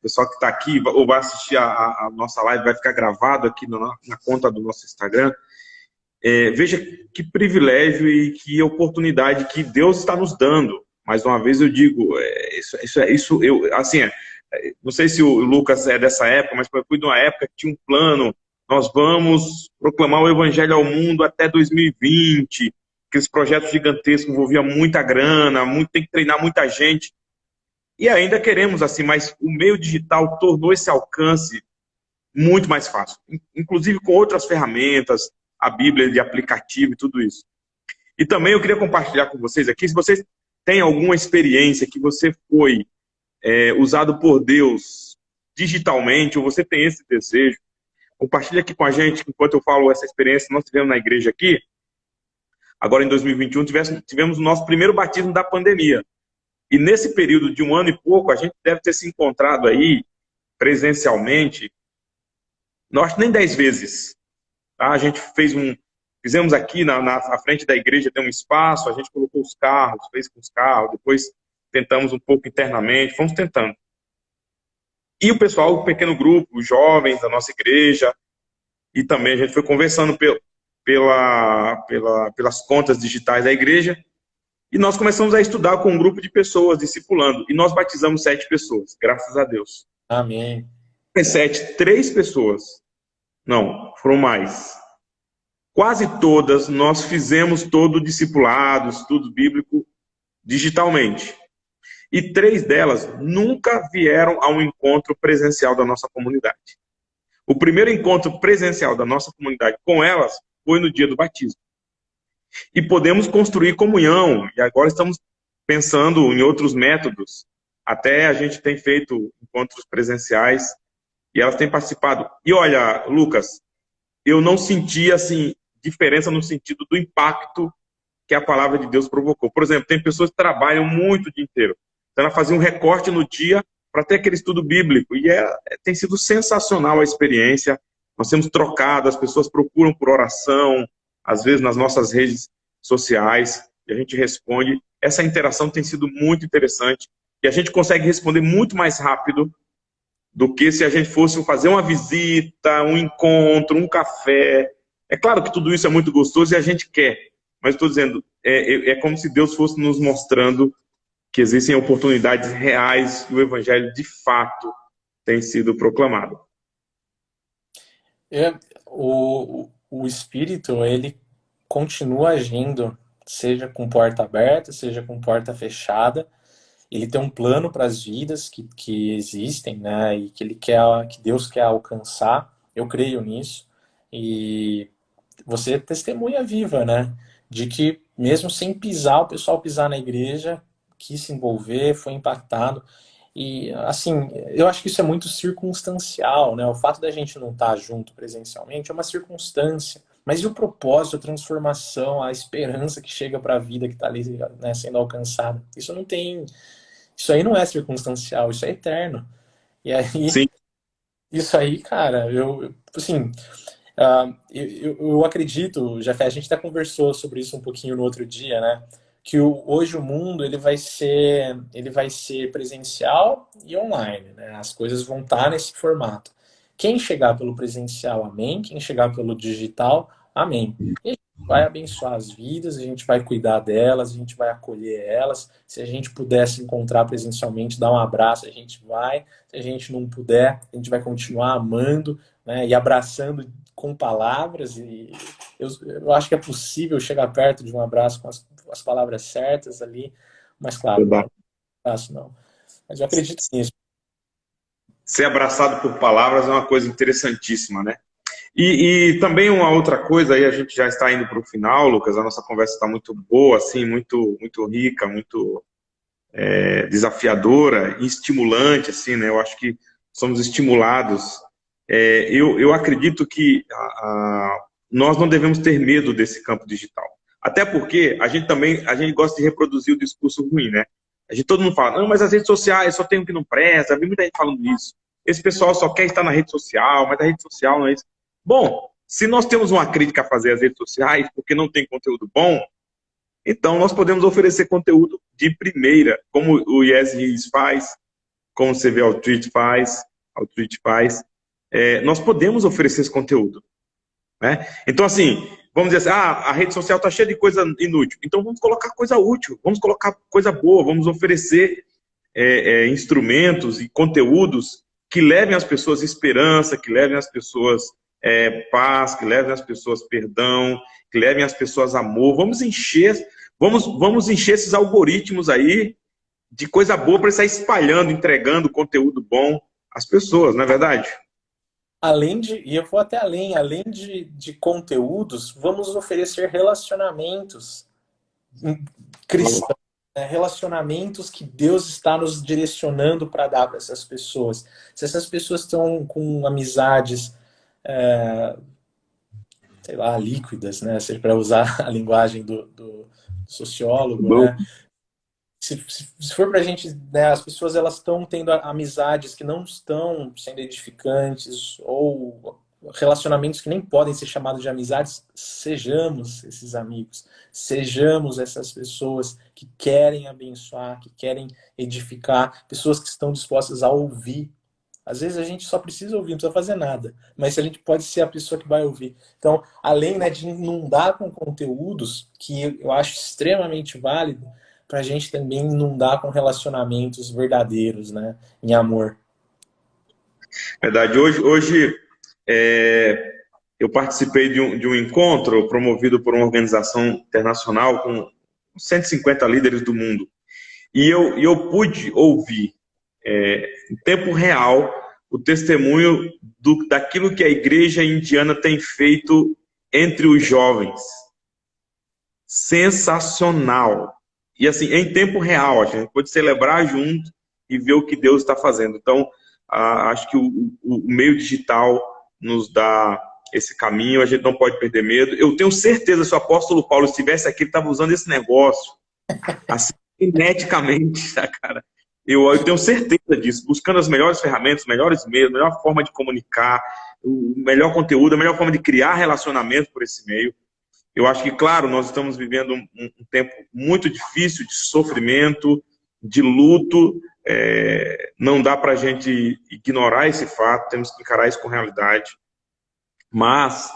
Speaker 1: pessoal que está aqui ou vai assistir a nossa live, vai ficar gravado aqui na conta do nosso Instagram. Veja que privilégio e que oportunidade que Deus está nos dando. Mais uma vez eu digo, não sei se o Lucas é dessa época, mas eu fui de uma época que tinha um plano, nós vamos proclamar o evangelho ao mundo até 2020, aqueles projetos gigantescos envolviam muita grana, tem que treinar muita gente, e ainda queremos assim, mas o meio digital tornou esse alcance muito mais fácil, inclusive com outras ferramentas, a Bíblia de aplicativo e tudo isso. E também eu queria compartilhar com vocês aqui, se vocês têm alguma experiência que você foi usado por Deus digitalmente, ou você tem esse desejo, compartilha aqui com a gente, enquanto eu falo essa experiência que nós tivemos na igreja aqui. Agora em 2021 tivemos o nosso primeiro batismo da pandemia. E nesse período de 1 ano e pouco, a gente deve ter se encontrado aí presencialmente, não acho nem 10 vezes. Tá? A gente fizemos aqui na frente da igreja, tem um espaço, a gente colocou os carros, fez com os carros, depois tentamos um pouco internamente, fomos tentando. E o pessoal, um pequeno grupo, os jovens da nossa igreja, e também a gente foi conversando pelas contas digitais da igreja, e nós começamos a estudar com um grupo de pessoas, discipulando, e nós batizamos 7 pessoas, graças a Deus.
Speaker 2: Amém.
Speaker 1: 3 pessoas Não, foram mais. Quase todas nós fizemos todo o discipulado, estudo bíblico digitalmente. E 3 delas nunca vieram a um encontro presencial da nossa comunidade. O primeiro encontro presencial da nossa comunidade com elas foi no dia do batismo. E podemos construir comunhão, e agora estamos pensando em outros métodos. Até a gente tem feito encontros presenciais e elas têm participado. E olha, Lucas, eu não senti assim diferença no sentido do impacto que a palavra de Deus provocou. Por exemplo, tem pessoas que trabalham muito o dia inteiro. Então, ela fazia um recorte no dia para ter aquele estudo bíblico. E tem sido sensacional a experiência. Nós temos trocado, as pessoas procuram por oração, às vezes nas nossas redes sociais, e a gente responde. Essa interação tem sido muito interessante. E a gente consegue responder muito mais rápido do que se a gente fosse fazer uma visita, um encontro, um café. É claro que tudo isso é muito gostoso e a gente quer. Mas estou dizendo, é como se Deus fosse nos mostrando que existem oportunidades reais e o evangelho de fato tem sido proclamado.
Speaker 2: O Espírito, ele continua agindo, seja com porta aberta, seja com porta fechada. Ele tem um plano para as vidas que existem, né? E que ele quer, que Deus quer alcançar. Eu creio nisso. E você é testemunha viva, né? De que mesmo sem pisar, o pessoal pisar na igreja, quis se envolver, foi impactado. E, assim, eu acho que isso é muito circunstancial, né? O fato da gente não estar junto presencialmente é uma circunstância. Mas e o propósito, a transformação, a esperança que chega para a vida que está ali, né, sendo alcançada? Isso não tem. Isso aí não é circunstancial, isso é eterno. E aí,
Speaker 1: Sim,
Speaker 2: isso aí, cara, assim, eu acredito, Jafé, a gente até conversou sobre isso um pouquinho no outro dia, né? Que hoje o mundo ele vai ser presencial e online, né? As coisas vão estar nesse formato. Quem chegar pelo presencial, amém. Quem chegar pelo digital, amém. E a gente vai abençoar as vidas, a gente vai cuidar delas, a gente vai acolher elas. Se a gente puder se encontrar presencialmente, dar um abraço, a gente vai. Se a gente não puder, a gente vai continuar amando, né? E abraçando com palavras. E eu acho que é possível chegar perto de um abraço com as palavras certas ali, mas claro, não é
Speaker 1: verdade.
Speaker 2: fácil não. Mas eu acredito nisso.
Speaker 1: Ser abraçado por palavras é uma coisa interessantíssima, né? E também uma outra coisa, aí a gente já está indo para o final, Lucas, a nossa conversa está muito boa, assim, muito rica, muito desafiadora e estimulante, assim, né? Eu acho que somos estimulados. Eu acredito que nós não devemos ter medo desse campo digital. Até porque a gente gosta de reproduzir o discurso ruim, né? Todo mundo fala, não, mas as redes sociais só tem o que não presta, vi muita gente falando isso. Esse pessoal só quer estar na rede social, mas a rede social não é isso. Bom, se nós temos uma crítica a fazer às redes sociais porque não tem conteúdo bom, então nós podemos oferecer conteúdo de primeira, como o Yes Riz faz, como o CV Outreach faz. Nós podemos oferecer esse conteúdo, né? Então, assim, vamos dizer assim, a rede social está cheia de coisa inútil. Então, vamos colocar coisa útil, vamos colocar coisa boa, vamos oferecer instrumentos e conteúdos que levem às pessoas esperança, que levem às pessoas paz, que levem às pessoas perdão, que levem às pessoas amor. Vamos encher esses algoritmos aí de coisa boa para sair espalhando, entregando conteúdo bom às pessoas, não é verdade?
Speaker 2: E eu vou até além de conteúdos, vamos oferecer relacionamentos cristãos, né? Relacionamentos que Deus está nos direcionando para dar para essas pessoas. Se essas pessoas estão com amizades, sei lá, líquidas, né? Seja para usar a linguagem do sociólogo,
Speaker 1: Bom,
Speaker 2: né? Se for para a gente, né, as pessoas elas estão tendo amizades que não estão sendo edificantes ou relacionamentos que nem podem ser chamados de amizades, sejamos esses amigos, sejamos essas pessoas que querem abençoar, que querem edificar, pessoas que estão dispostas a ouvir. Às vezes a gente só precisa ouvir, não precisa fazer nada, mas a gente pode ser a pessoa que vai ouvir. Então, além, né, de inundar com conteúdos, que eu acho extremamente válido, para a gente também inundar com relacionamentos verdadeiros, né? Em amor.
Speaker 1: verdade. Hoje eu participei de um encontro promovido por uma organização internacional com 150 líderes do mundo. E eu pude ouvir, em tempo real, o testemunho daquilo que a igreja indiana tem feito entre os jovens. Sensacional. E assim, em tempo real, a gente pode celebrar junto e ver o que Deus está fazendo. Então, acho que o meio digital nos dá esse caminho, a gente não pode perder medo. Eu tenho certeza, se o apóstolo Paulo estivesse aqui, ele estava usando esse negócio, assim, kineticamente, tá, cara? Eu tenho certeza disso, buscando as melhores ferramentas, os melhores meios, a melhor forma de comunicar, o melhor conteúdo, a melhor forma de criar relacionamento por esse meio. Eu acho que, claro, nós estamos vivendo um tempo muito difícil de sofrimento, de luto. Não dá para a gente ignorar esse fato, temos que encarar isso com realidade. Mas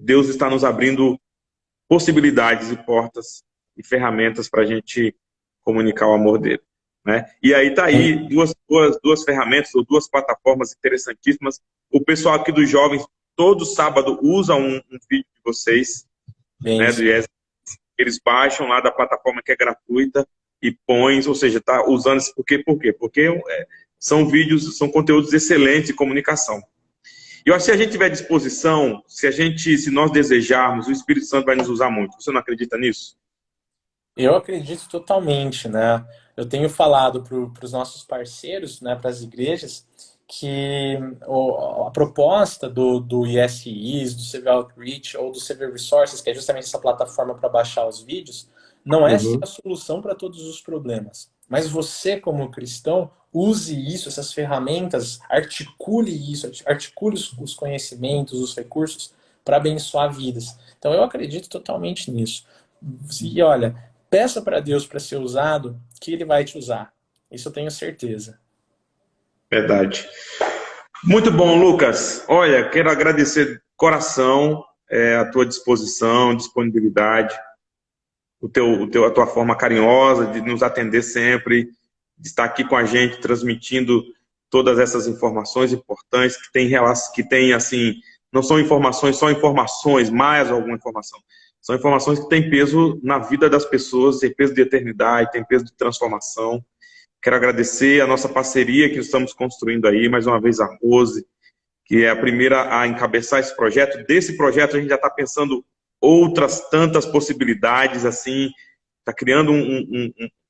Speaker 1: Deus está nos abrindo possibilidades e portas e ferramentas para a gente comunicar o amor dele, né? E aí tá aí duas ferramentas ou duas plataformas interessantíssimas. O pessoal aqui dos jovens, todo sábado, usa um vídeo de vocês, né, do IES. Eles baixam lá da plataforma que é gratuita e põem, ou seja, tá usando isso. Por quê? Porque são vídeos, são conteúdos excelentes de comunicação. E eu acho que se a gente tiver disposição, se nós desejarmos, o Espírito Santo vai nos usar muito. Você não acredita nisso?
Speaker 2: Eu acredito totalmente, né? Eu tenho falado para os nossos parceiros, né, para as igrejas, que a proposta do ISIs, do CV Outreach ou do CV Resources, que é justamente essa plataforma para baixar os vídeos, não é a solução para todos os problemas. Mas você, como cristão, use isso, essas ferramentas, articule isso, articule os conhecimentos, os recursos para abençoar vidas. Então eu acredito totalmente nisso. E olha, peça para Deus para ser usado, que Ele vai te usar. Isso eu tenho certeza.
Speaker 1: Verdade. Muito bom, Lucas. Olha, quero agradecer de coração a tua disposição, disponibilidade, a tua forma carinhosa de nos atender sempre, de estar aqui com a gente, transmitindo todas essas informações importantes que tem assim, não são informações, só informações, mais alguma informação. São informações que têm peso na vida das pessoas, têm peso de eternidade, têm peso de transformação. Quero agradecer a nossa parceria que estamos construindo aí, mais uma vez a Rose, que é a primeira a encabeçar esse projeto. Desse projeto a gente já está pensando outras tantas possibilidades, assim, está criando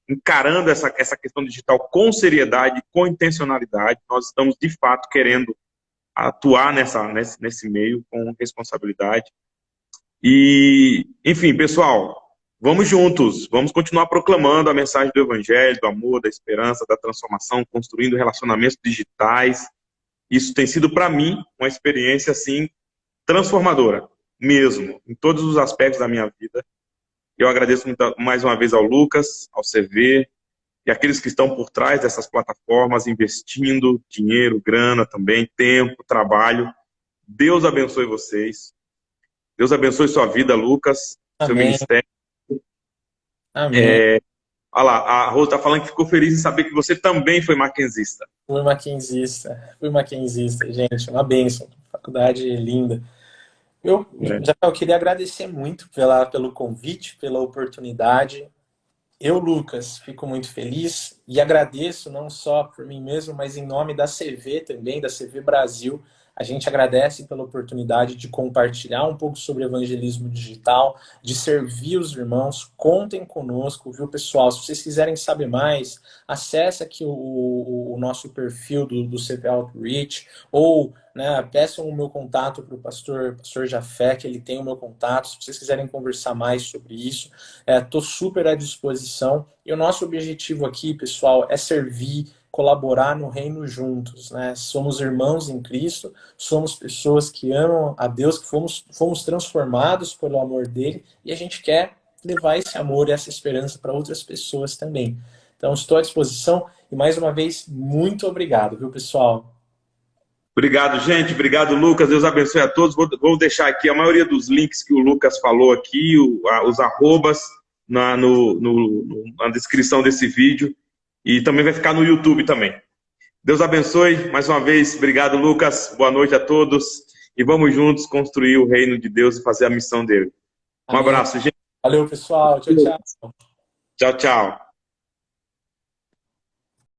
Speaker 1: encarando essa questão digital com seriedade, com intencionalidade. Nós estamos, de fato, querendo atuar nesse meio com responsabilidade. E, enfim, pessoal, vamos juntos, vamos continuar proclamando a mensagem do Evangelho, do amor, da esperança, da transformação, construindo relacionamentos digitais. Isso tem sido, para mim, uma experiência, assim, transformadora, mesmo, em todos os aspectos da minha vida. Eu agradeço muito, mais uma vez ao Lucas, ao CV, e aqueles que estão por trás dessas plataformas, investindo dinheiro, grana também, tempo, trabalho. Deus abençoe vocês. Deus abençoe sua vida, Lucas, seu
Speaker 2: Amém.
Speaker 1: ministério.
Speaker 2: Amém.
Speaker 1: Olha lá, a Rose está falando que ficou feliz em saber que você também foi mackenzista.
Speaker 2: Fui maquinzista, gente, uma bênção, faculdade linda. Eu queria agradecer muito pelo convite, pela oportunidade. Eu, Lucas, fico muito feliz e agradeço não só por mim mesmo, mas em nome da CV também, da CV Brasil. A gente agradece pela oportunidade de compartilhar um pouco sobre evangelismo digital, de servir os irmãos. Contem conosco, viu, pessoal? Se vocês quiserem saber mais, acesse aqui o nosso perfil do CV Outreach ou, né, peçam o meu contato para o pastor Jafé, que ele tem o meu contato. Se vocês quiserem conversar mais sobre isso, estou super à disposição. E o nosso objetivo aqui, pessoal, é servir, colaborar no reino juntos, né? Somos irmãos em Cristo, somos pessoas que amam a Deus, que fomos transformados pelo amor dele, e a gente quer levar esse amor e essa esperança para outras pessoas também. Então, estou à disposição e, mais uma vez, muito obrigado, viu, pessoal?
Speaker 1: Obrigado, gente. Obrigado, Lucas. Deus abençoe a todos. Vou deixar aqui a maioria dos links que o Lucas falou aqui, os arrobas, na descrição desse vídeo. E também vai ficar no YouTube também. Deus abençoe mais uma vez. Obrigado, Lucas. Boa noite a todos. E vamos juntos construir o reino de Deus e fazer a missão dele. Um
Speaker 2: Amém.
Speaker 1: abraço, gente.
Speaker 2: Valeu, pessoal. Tchau, tchau.
Speaker 1: Tchau, tchau.